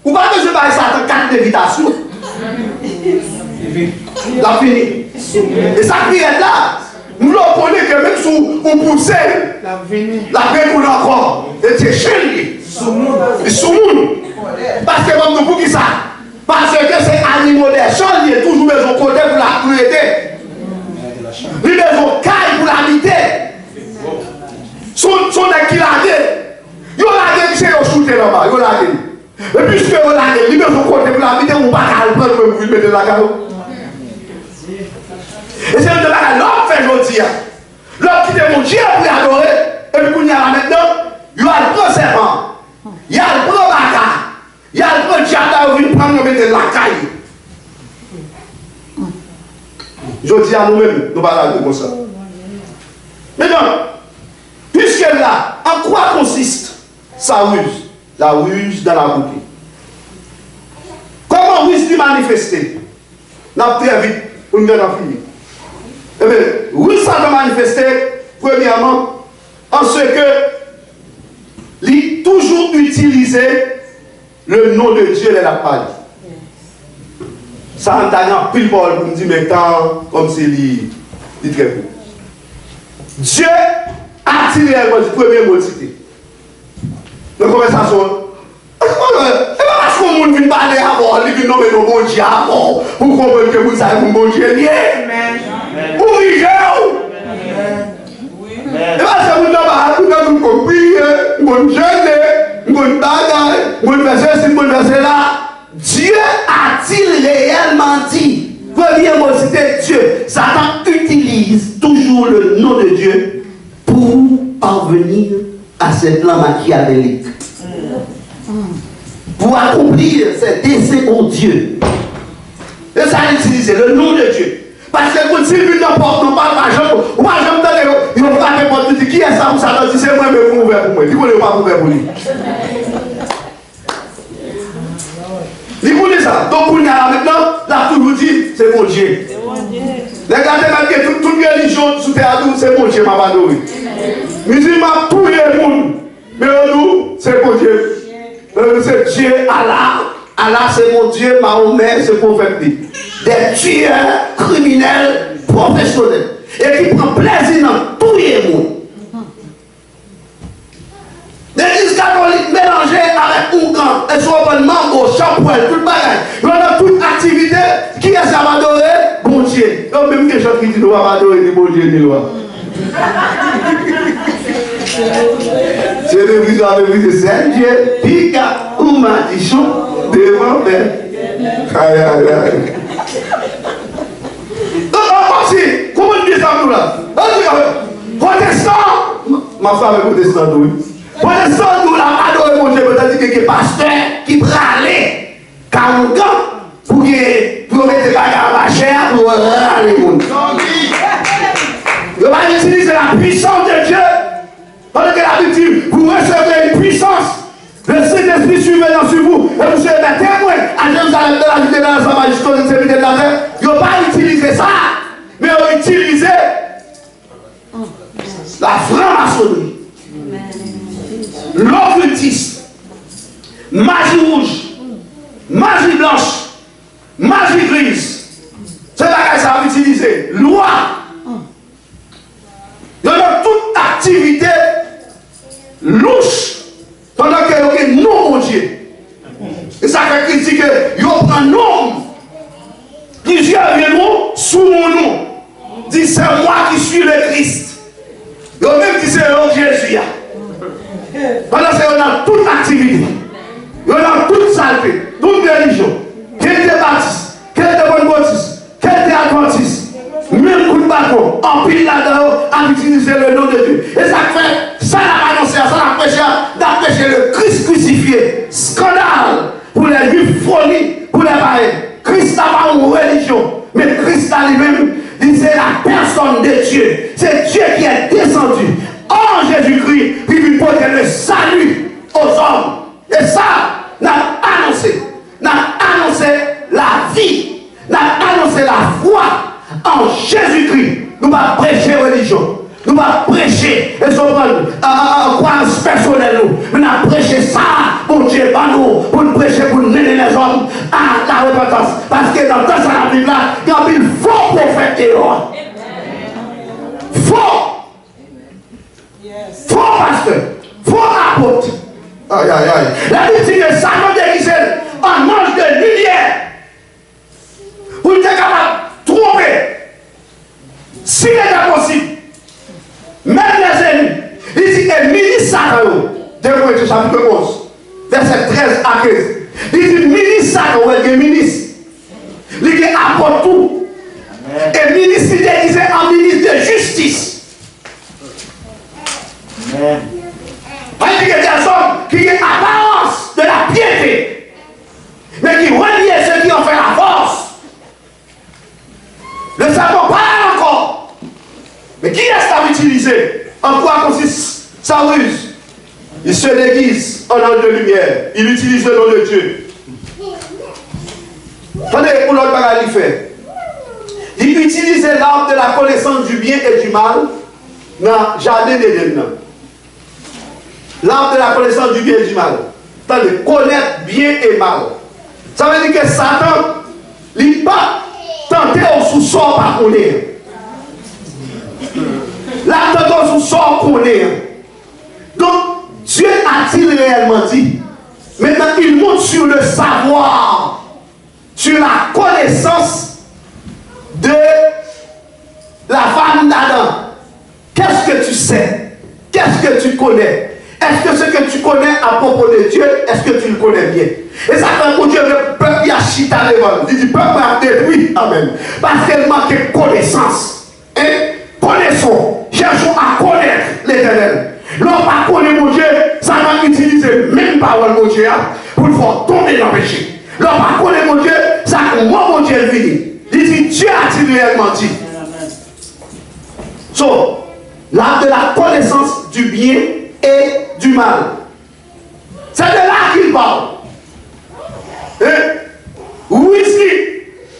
vous ne pouvez pas besoin de Satan 4 d'évitation. La fini. Et ça qui est là, nous devons connaître que même si vous poussez, la paix pour encore. Et c'est chez sous monde. Parce que comme nous, pour qui ça? Parce que c'est animaux des champs, il y a toujours besoin de côté pour la cruauté. Il y a besoin de caille pour l'habiter. Son qui l'a dit, il a dit que c'est un shooter là-bas, il a dit. Et puisque il a dit, il a besoin de côté pour l'habiter, on ne va pas le prendre pour le mettre dans la gare. Et c'est de là l'homme fait aujourd'hui. L'homme qui est mon Dieu pour adorer, et puis il y a là maintenant, il y a le grand serpent, il y a le grand baka, il y a le grand diable qui vient prendre le mettre dans la caille. Je dis à nous-mêmes, nous parlons comme ça. Maintenant, puisque là, en quoi consiste sa ruse? La ruse dans la poupée. Comment ruse lui manifester? N'a très vite pour nous finir. Eh bien, ruse ça va manifester, premièrement, en ce que il toujours utiliser le nom de Dieu dans la parole. Ça en pile pour me dire maintenant, comme c'est lui, dit très peu. Dieu a tiré le premier mot cité. La conversation. C'est pas parce qu'on monde vient parler avant, il vient nommer nos bon Dieu avant, pour comprendre que vous savez que bon Dieu est lié. Pour vivre. Et parce que vous n'avez pas compris, mon jeune, mon bagaille, mon verset, mon verset là. Dieu a-t-il réellement dit? Premier mot, c'était Dieu. Satan utilise toujours le nom de Dieu pour parvenir à ses plans machiavéliques. Pour accomplir ses desseins pour Dieu. Et ça a utilisé le nom de Dieu. Parce que quand il vient n'importe où, pas jambe, ou pas jambe, il ne va pas n'importe qui. Qui est ça pour ça? C'est moi, mais vous ouvert pour moi. Il ne va pas ouvert pour lui. Il connaît ça. Donc, pour nous, maintenant, là, tout vous dit, c'est mon Dieu. Regardez malgré toute religion sous terre, c'est mon Dieu, ma badouille. Musulman, tous les mondes. Mais nous, c'est mon Dieu. C'est Dieu, Allah. Allah, c'est mon Dieu, Mahomet, c'est prophète. Des tueurs criminels professionnels. Et qui prend plaisir dans tous les mondes. L'église catholique mélangée avec Ougan, et soit bon mango, champouel, tout le bagage. Il y a toute activité qui est ça va adorer, bon Dieu. Donc même des gens qui disent nous va adorer ni bon Dieu ni loi. C'est le visage de Saint-Dieu, Pika, ou Matichon, devant Père. Aïe, aïe, aïe. Donc on dit, comment on dit ça nous là? Protestant, ma femme est protestante, oui. Protestant, nous l'avons adoré mon Dieu, peut-être qu'il y a des pasteurs qui pralaient 40 ans pour mettre des bagages à la chair pour râler les gens. Il va utiliser la puissance de Dieu. Pendant que la Bible dit, vous recevrez une puissance. Le Saint-Esprit surveillant sur vous. Et vous serez des témoins à Jérusalem de la vie de la Sama jusqu'aux extrémités de la terre. Ils n'ont pas utilisé ça. Mais ils ont utilisé la franc-maçonnerie. L'occultisme. Magie rouge. Magie blanche. Magie grise. C'est là que ça va utiliser. Loi. Il y a toute activité louche pendant que y a non mon Dieu. Et ça fait qu'il dit que il prend un nom. Plusieurs viendront sous mon nom. Dit c'est moi qui suis le Christ. Il même dit c'est Jésus. Pendant que on a toute activité. On a toute saleté, toute religion. Quel était baptiste, quel était bon baptiste, quel était adventiste. Même coup de bâton, en pile là-dedans, à utiliser le nom de Dieu. Et ça fait, ça n'a pas annoncé, ça n'a prêché le Christ crucifié. Scandale pour les juifs, folie pour les païens. Christ n'a pas une religion, mais Christ a lui-même, c'est la personne de Dieu. C'est Dieu qui est descendu en Jésus-Christ, qui lui porte le salut aux hommes. Et ça, n'a annoncé la vie, n'a annoncé la foi. En Jésus-Christ, nous allons prêcher religion. Nous allons prêcher et croyance personnelle. Nous allons prêcher ça pour Dieu, pour nous prêcher, pour nous mener les hommes à la repentance. Parce que dans toute la Bible, il y a une faux prophète dehors. Faux. Faux pasteur. Faux apôtre. Aïe, aïe, aïe. La Bible dit que Satan déguisé en ange de lumière. Pour être capable tromper. S'il est possible, même les ennemis, il dit que ministre Satan, 2 Corinthiens chapitre 11, verset 13 à 15, il dit ministre Satan, il est ministre, il est apôtre tout, et ministre, il est déguisé en ministre de justice. Amen. Il dit que des hommes qui ont l'apparence de la piété, mais qui relient ceux qui ont fait la force. Ne savons pas utiliser. En quoi consiste sa ruse? Il se déguise en ange de lumière. Il utilise le nom de Dieu. Attendez, pour l'autre bagage, il fait. Il utilise l'arbre de la connaissance du bien et du mal dans le jardin d'Éden. L'arbre de la connaissance du bien et du mal. Attendez, connaître bien et mal. Ça veut dire que Satan, il n'a pas tenté au sous-sol par connaître. Là, tenté au sous-sol connaître. Donc, Dieu a-t-il réellement dit? Maintenant, il monte sur le savoir, sur la connaissance de la femme d'Adam. Qu'est-ce que tu sais? Qu'est-ce que tu connais? Est-ce que ce que tu connais à propos de Dieu, est-ce que tu le connais bien? Et ça fait pour Dieu, le peuple y a chita devant. Il dit, peuple a détruit. Amen. Parce qu'elle manque de connaissance. Et connaissons, cherchons à connaître l'Éternel. L'homme pas connaît mon Dieu, ça va utiliser même parole mon Dieu pour le faire tomber dans le péché. L'homme pas connaît mon Dieu, ça moi mon Dieu est venu. Il dit, Dieu a-t-il réellement dit? So, l'arbre de la connaissance du bien et du mal. C'est de là qu'il parle. Oui,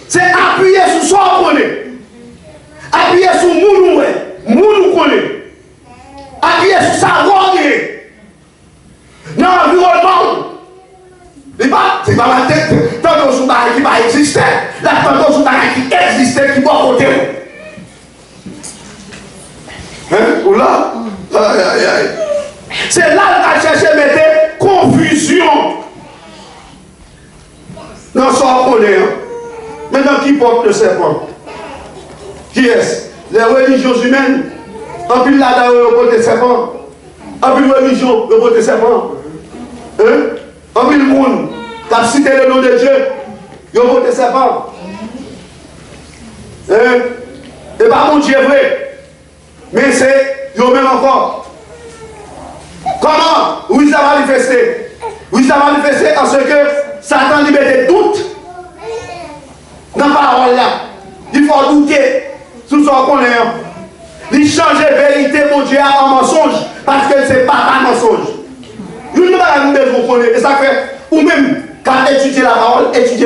c'est appuyer sur soi qu'on connaît. Appuyer sur nous connaît. Appuyer sur sa voix. Dans l'environnement. C'est pas ma tête. Tant que je qui va exister. Là, tant que je qui existait, qui va côté. Ou là? Aïe, aïe, aïe. C'est là qu'on a cherché à mettre confusion dans son connaît. Maintenant, qui porte le serpent? Qui est-ce? Les religions humaines. En plus, là, le porte le serpent. En plus, religion, le porte le serpent. En plus, le monde qui a cité le nom de Dieu, le porte le serpent. Et pas mon Dieu vrai. Mais c'est eux-mêmes encore. Comment? Oui, ça va manifester. Oui, ça va manifester en ce que Satan libère doute dans la parole là. Il faut douter sur ce qu'on est. Il change la vérité, mon Dieu, en mensonge parce que ce n'est pas un mensonge. Nous ne pouvons pas connaître. Et ça fait, ou même, quand étudier la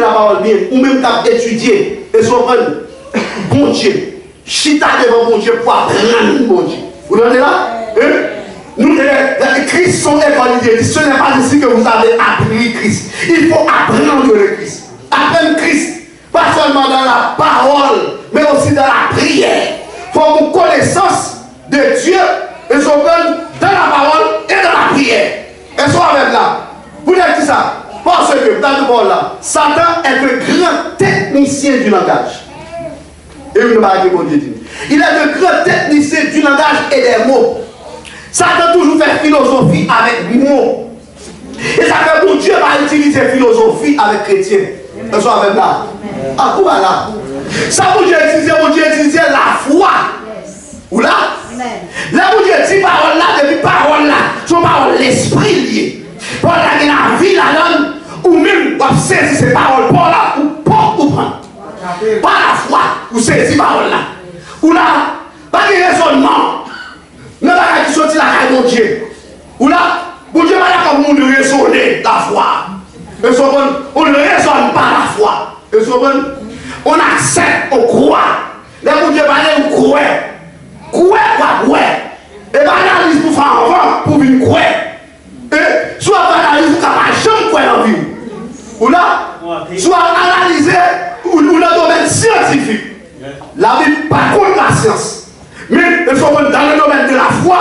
parole bien, ou même quand étudier et se prendre bon Dieu, chita devant bon Dieu pour apprendre bon Dieu. Vous entendez là? Nous, les Christ sont écoliers. Ce n'est pas ici que vous avez appris Christ. Il faut apprendre le Christ. Apprendre Christ. Pas seulement dans la parole, mais aussi dans la prière. Il faut une connaissance de Dieu et son peuple dans la parole et dans la prière. Et soit avec là. Vous dites qui ça? Parce que, dans le monde là, Satan est un grand technicien du langage. Et vous ne m'avez pas dit. Il est un grand technicien du langage et des mots. Satan toujours fait philosophie avec mots. Et ça fait que Dieu va utiliser philosophie avec chrétien. Et soit avec là. Ah, où va là? Ça pour Dieu utiliser la foi. Ou là? Là où Dieu dit parole là, depuis parole là, son parole l'esprit lié. Pour la vie là-dedans, ou même pour saisir ces paroles, pour là, ou pas ou prendre. Par la foi, ou saisir parole là. Ou là, pas de raisonnement. Non, pas qui sortit la caille de mon Dieu. Ou là, mon Dieu va là comme on raisonner la foi. Et so, on ne raisonne pas la foi. Et so, on accepte, on croit. Là, mon Dieu va aller, on croit. Croire. Et pas analyse pour faire avant, pour venir croire. Et soit analyse pour faire jamais croire dans la vie. Ou là, soit analyser ou dans le domaine scientifique. La Bible, pas contre la science. Mais dans le domaine de la foi,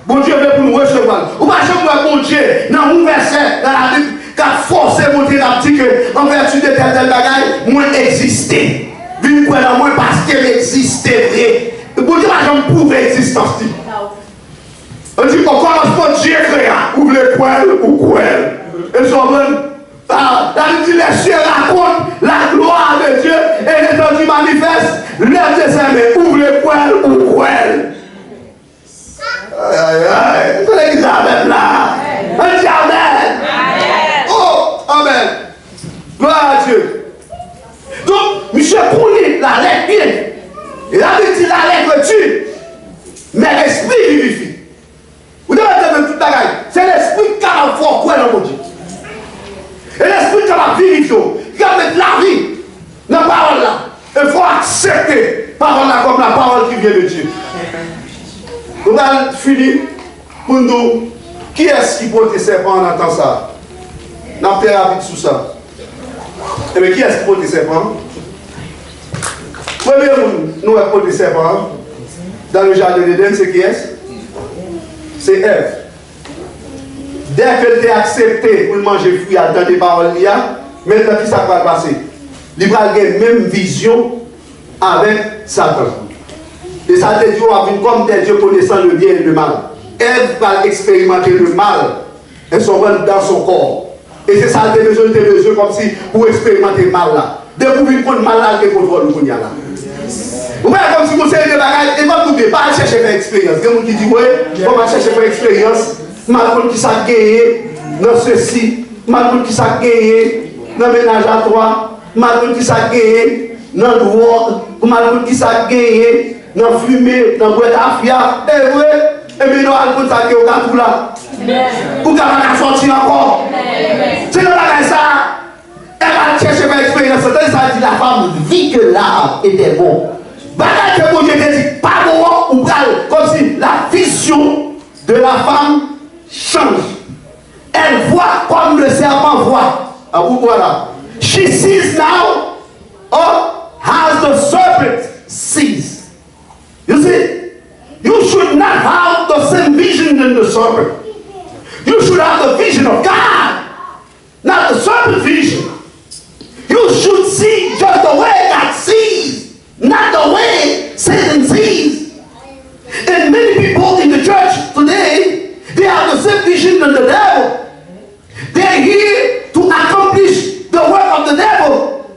bon Dieu veut pour nous recevoir. Ou pas jamais bon Dieu, dans un verset dans la Bible, qui a forcé à montrer la petite que en vertu de tel bagaille, moi exister. Vine quoi dans moi parce qu'elle existait vrai. Bon Dieu va jamais prouver l'existence. On dit qu'on commence par Dieu créa, ou le poil ou quoi. Et son la Bible dit les cieux racontent la gloire de Dieu et l'étendue manifeste l'œuvre de ses mains. Ouvre le poil ou quoi. Aïe aïe aïe. Vous allez dire Amen là. On dit Amen. Oh, Amen. Gloire à Dieu. Donc, monsieur connaît la lettre bien. Et la Bible dit la lettre tue. Mais l'esprit fini pour nous. Qui est-ce qui porte les serpents en attendant ça? N'a pas rapide sous ça. Et bien qui est-ce qui porte les serpents? Premier nous porte les serpents dans le jardin d'Éden, c'est qui est-ce? C'est Ève. Dès qu'elle t'a accepté pour manger fruit à dans des paroles, maintenant qui ça va passer? Il va avoir la même vision avec Satan. Et Satan dit comme tel Dieu connaissant le bien et le mal. Ève va expérimenter le mal et son mal dans son corps. Et c'est ça le besoin comme si pour expérimenter le mal là. Dès que vous venez pour le mal là, vous contrôle le là. Vous voyez comme si vous savez des bagages, et vous ne pouvez pas chercher faire expérience. Il y a des gens qui disent, oui, on va chercher faire expérience. Malgré qui s'est gagné dans ceci, malgré qui s'est gagné dans le ménage à trois, malgré qui s'est gagné dans le droit, malgré qui s'est gagné dans le fumée, dans le boîte à fia. Et oui, et bien nous allons pour ça qui est au gâteau là. Pour qu'on va sortir encore. C'est le bagage ça. Elle va chercher faire expérience. Ça dit la femme vit que l'arbre était bon. Bagage que mon Dieu dit, pas bon ou pas, comme si la vision de la femme change. Elle voit comme le serpent voit. Ah, vous voilà. She sees now, or as the serpent sees. You see, you should not have the same vision than the serpent. You should have the vision of God, not the serpent vision. You should see just the way God sees, not the way Satan sees. And many people in the church today, they have the same vision than the devil. They're here to accomplish the work of the devil.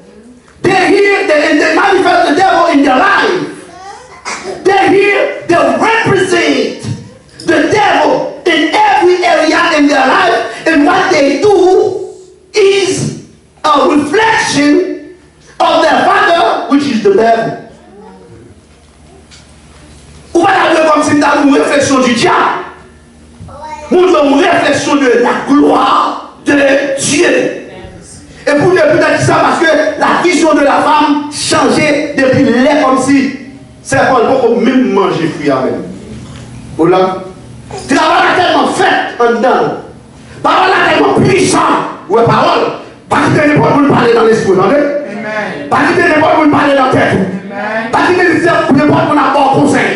They're here and they manifest the devil in their life. They're here, they represent the devil in every area in their life, and what they do is a reflection of their father, which is the devil. Ou pas la comme si dans une réflexion du diable. Nous avons une réflexion de la gloire de Dieu. Et pour peut-être ça, parce que la vision de la femme changeait depuis l'air comme si c'est pas même manger fruit avec. Voilà. Tu l'as tellement fait en dedans. Parole est tellement puissante. Ouais, parole. Pas quitter n'importe où parler dans l'esprit, vous entendez? Pas quitter n'importe où parler dans la tête. Pas quitter n'importe où avoir conseil.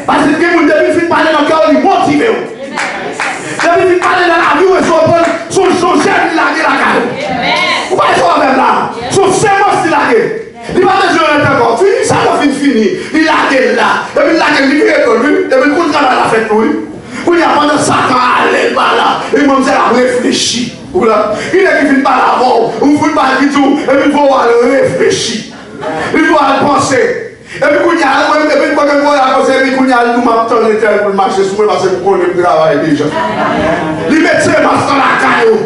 Parce que vous devez parler dans le cœur, il motive. Vous devez parler dans la vie où son chef il a dit la gueule. Vous voyez ça même là? Son sémence il a dit. Il va te jouer encore. Fini, ça va finir. Il a dit là. Et puis il a dit, il est connu. Et puis il continue à la fête pour lui. Vous n'y a pas de Satan à aller là. Et il m'a dit, il a réfléchi. Il est qui finit par la mort. Vous ne pouvez pas du tout. Et puis il faut réfléchir. Il faut penser. Et puis, quand il y a un conseil, il y a nous m'attendons pour marcher sur moi parce que pour le travail déjà. Les médecins m'attendent dans la caillou.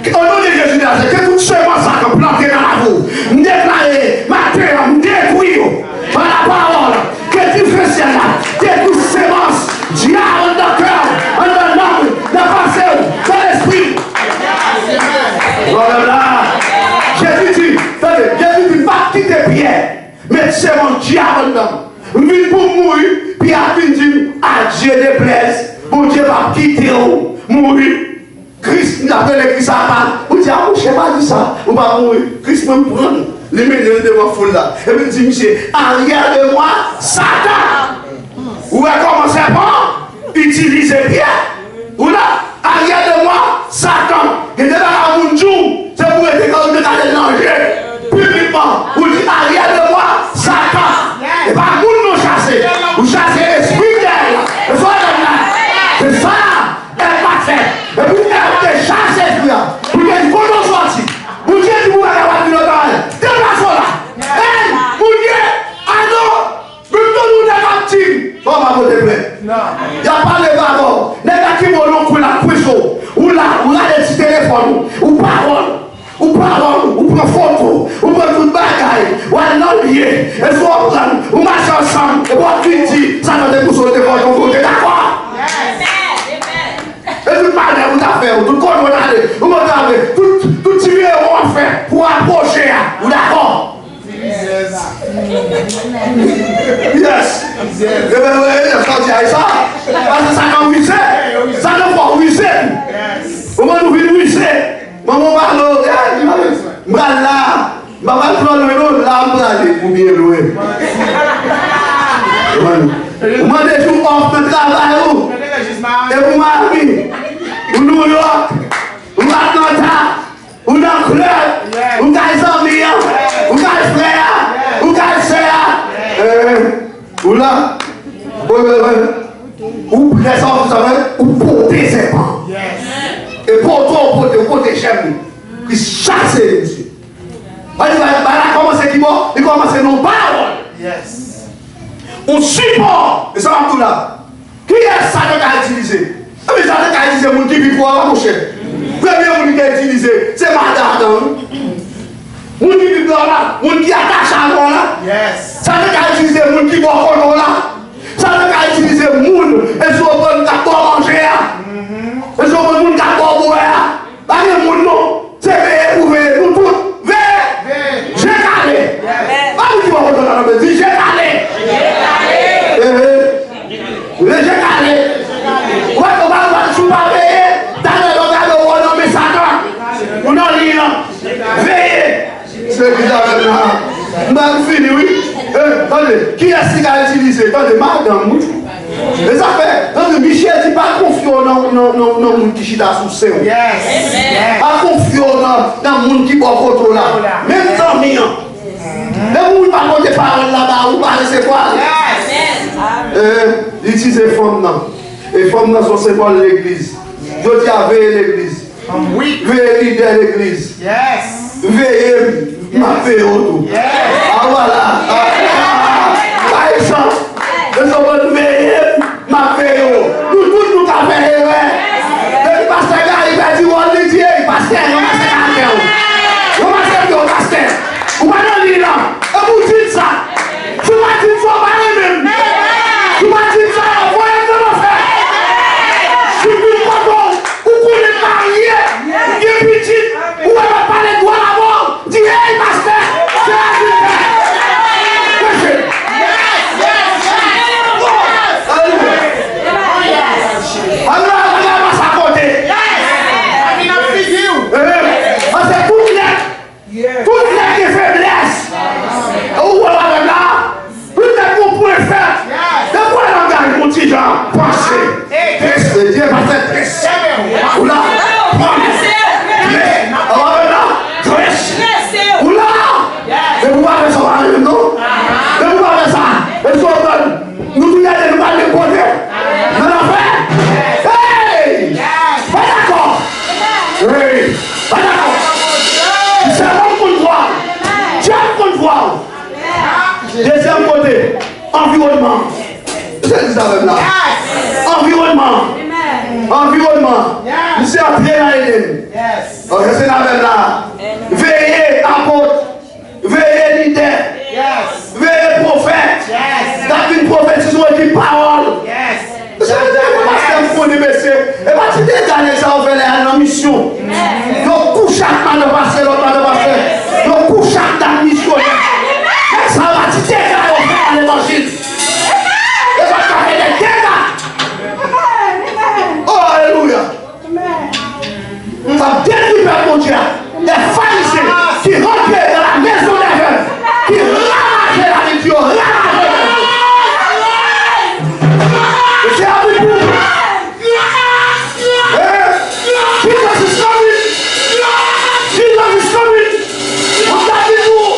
Au nom de Jésus, que tout semence a planté dans la boue, me déclarer, ma terre, me détruire par la parole. Que tu fais cela, que toute semence, diable dans le cœur, dans l'âme, dans la pensée, dans l'esprit. Voilà. Jésus dit, pas quitter Pierre. Mais c'est mon diable dedans. Je viens pour mourir, puis à fin dit, à Dieu déplaise, mon Dieu va quitter ou mourir. Christ n'a pas appelé Christ à part. Vous dites, ah, je ne sais pas dire ça, on va mourir. Christ me prend, les médailles de ma foule là. Et puis il dit, monsieur, arrière de moi, Satan. Où est commencé par utiliser Pierre. Ou là, arrière de moi, Satan. Et de là à mon jour, c'est pour être comme de la danger. Publiquement, vous dites arrière de moi, Satan. Et par contre, nous chasser. Vous chassez l'esprit d'elle. Et soit là. C'est ça. Elle va faire. Et puis, elle te chasse l'esprit. Vous dites, il faut nous sortir. Vous dites, vous allez avoir du local. Déplaçons là. Elle, vous dites, ah non, plutôt nous des captifs. On va voter prêt. Il n'y a pas de bavard. Les gars qui vont nous la prison. Ou là, des petits téléphones. Ou paroles. Ou parole, ou prend photo, ou prend tout bagaille, ou un allié, et soit prendre, ou marcher ensemble, et voir qui ça va te pousser de votre côté, d'accord? Et tout le mal, vous avez fait, tout le corps, vous avez fait, tout tiré, on va faire, pour approcher, vous d'accord? Yes. Et bien, oui, quand il y a ça, parce loin. Moi, des jours off de travail, et vous m'avez ou New York, ou Atlanta, ou dans le club, ou dans les amis, ou dans les frères, ou dans les sœurs, ou là, ou porter ses parents. Et pour toi, pour protéger nous, qui chasse monsieur. Il va commencer qui va, il commence nos paroles. On support, et ça va tout là. Qui est ça que tu as utilisé? Mais ça que tu as utilisé, mon qui vit pour mon cher. Premier monde qui a utilisé, c'est madame. Mon qui vit là, mon qui attache à moi là. Ça que tu as utilisé, mon qui va au là. Ça que tu as utilisé, mon, et sur le bon qui a manger. Et sur le bon qui a boire. Pas de mon non. C'est veiller pour veiller, pour tout. Veiller. J'ai calé. Pas qui va retourner dans la maison, j'ai calé. J'ai calé. Ouais, on va tout veiller. Dans le regard, on va nommer ça. On a dit non. Veillez. C'est bizarre là. On fini, oui. Attendez, qui est-ce qui a utilisé? Attendez, madame. Mais ça fait, donc Michel dit pas confiant dans le monde qui chita sous ses. Pas confiant dans le monde qui boit photo là. Même temps, le monde pas compter parole là-bas, ou pas c'est quoi? Utilise les femmes là. Les femmes là sont symbole de l'église. Je dis à veiller l'église. Veiller leader l'église. Veiller ma paix autour. Ah voilà. Par exemple, nous sommes veillés. Ma paix, nous tous nous avons veillé. Le pasteur il va dire, on dit, pasteur, on va se faire. On va se faire, pasteur. Vous m'avez dit là, et vous dites ça. Tu m'as dit ça, pas même. Tu m'as dit ça, voyez de l'enfer. Je suis plus content, vous pouvez marier, il est petit, vous ne pouvez pas les doigts à mort. Dis, hey, pasteur, c'est la vie. Dieu va faire tresse. Oula, oula, et vous avez ça, non? Et vous avez ça. Et nous tous les deux, nous allons les poser. Nous allons faire. Hey! Pas d'accord. Oui, pas d'accord. C'est bon pour le voir. Dieu pour le voir. Deuxième côté, environnement. C'est ça même là. Environnement. Environnement. Monsieur a bien à l'aider. C'est la même là. Veillez apôtre. Veillez leader. Veillez prophète. David prophète, c'est son équipe parole. Je veux dire, parce que vous messieurs, et pas si dégager ça, on fait la mission. Donc, couche chaque de passer, l'autre de passer. Donc, couche chaque dans la mission. Ça va si dégager, on fait l'évangile. Et ça va faire des dégâts. Alléluia. Ça détruit mon Dieu. Des pharisiens qui rentraient dans la maison des veuves, qui ramageaient la lecture, c'est à vous. Jesus is coming. Jesus is coming. Regardez-vous.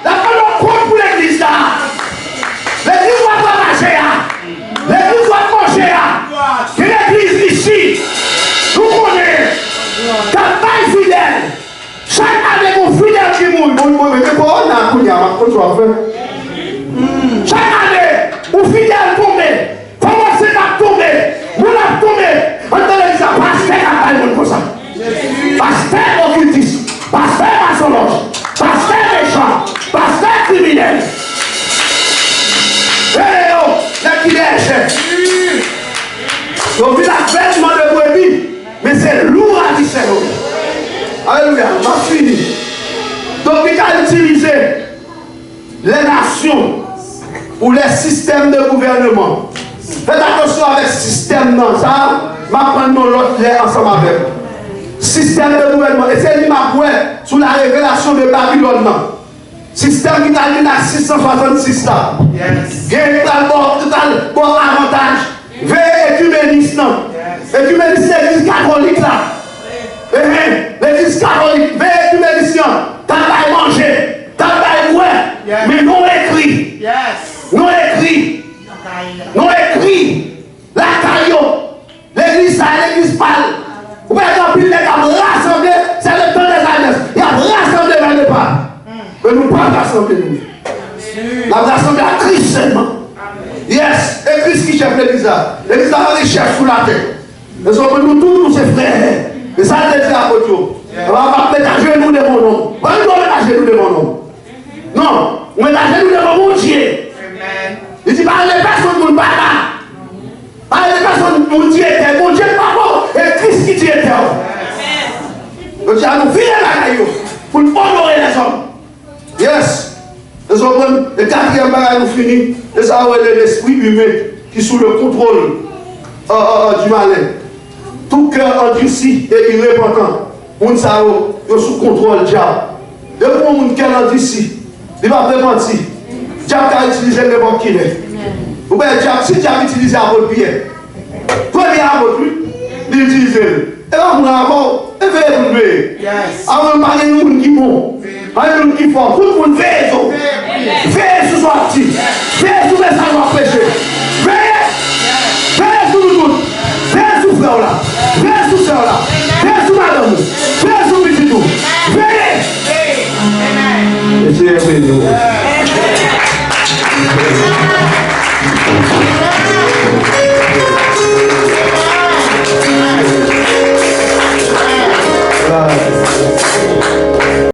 D'accord, compte pour l'église là. L'église doit pas marcher. L'église doit manger. Et l'église ici, nous connaissons. Quand pas fidèle, chaque année mon fidèle qui mouille. Chaque année, mon fidèle tombe. Comment c'est à tomber? Vous l'avez tombé. On te dit ça, pasteur à parler comme ça. Pasteur occultiste, pasteur maçonnoge, pasteur méchant, pasteur criminel. Eh oh, la qui est chef. Donc il a vêtement de brebis, mais c'est lourd à discerner. Alléluia, ma fini. Donc il a utilisé les nations ou les systèmes de gouvernement. Faites attention avec le système, ça, je vais prendre l'autre ensemble avec. Système de gouvernement. Et c'est lui qui m'a sous la révélation de Babylone. Système qui t'a donné à 666 là. Il y a un bon avantage. Veille écuménisme. Écuménisme, l'église catholique là. L'église catholique, veille écuménisme. T'as pas manger, t'as pas boire. Mais non écrit. Non écrit. Non écrit. La caillou. L'église ça, l'église parle. Vous pouvez être en pile, les gars rassemblés. C'est le temps des alliances. Il y a rassemblé vers le pas. Mais nous ne pouvons pas rassembler nous. La rassemblée à Christ seulement. Yes, et Christ qui chef l'église là. L'église là, on est chef sous la tête. Nous sommes nous tous, nous ses frères. Et ça, c'est à côté. On va pas mettre à genoux de mon nom. On va pas mettre à genoux de mon nom. Non, on met à genoux de mon Dieu. Il dit, par les personnes qui ne parlent pas. Par les personnes qui mon Dieu était. Mon Dieu n'est pas bon. Et Christ qui Dieu était. Donc, il y a nous virer la caillou pour honorer les hommes. Yes. Nous sommes le quatrième bagage nous finit. Et ça, c'est l'esprit humain qui est sous le contrôle du malin. Tout cœur endurci et irrépentant. On ça est sous contrôle du diable. Depuis que mon cœur endurci, il va pas mentir. Le diable a utilisé le bon qu'il est. Ou bien si le diable utilise à votre pied, premier à votre lui, il utilise. Et là, on a mort, et veille pour le veiller. Avant de parler de gens qui vont, de gens qui font, tout le monde veille. Veille sur soi petit, veille sur les savoirs péchés. Veille sur nous tous, veille sur frère là, veille sur soeur là, veille sur madame, veille sur petit tout. Veille. Et c'est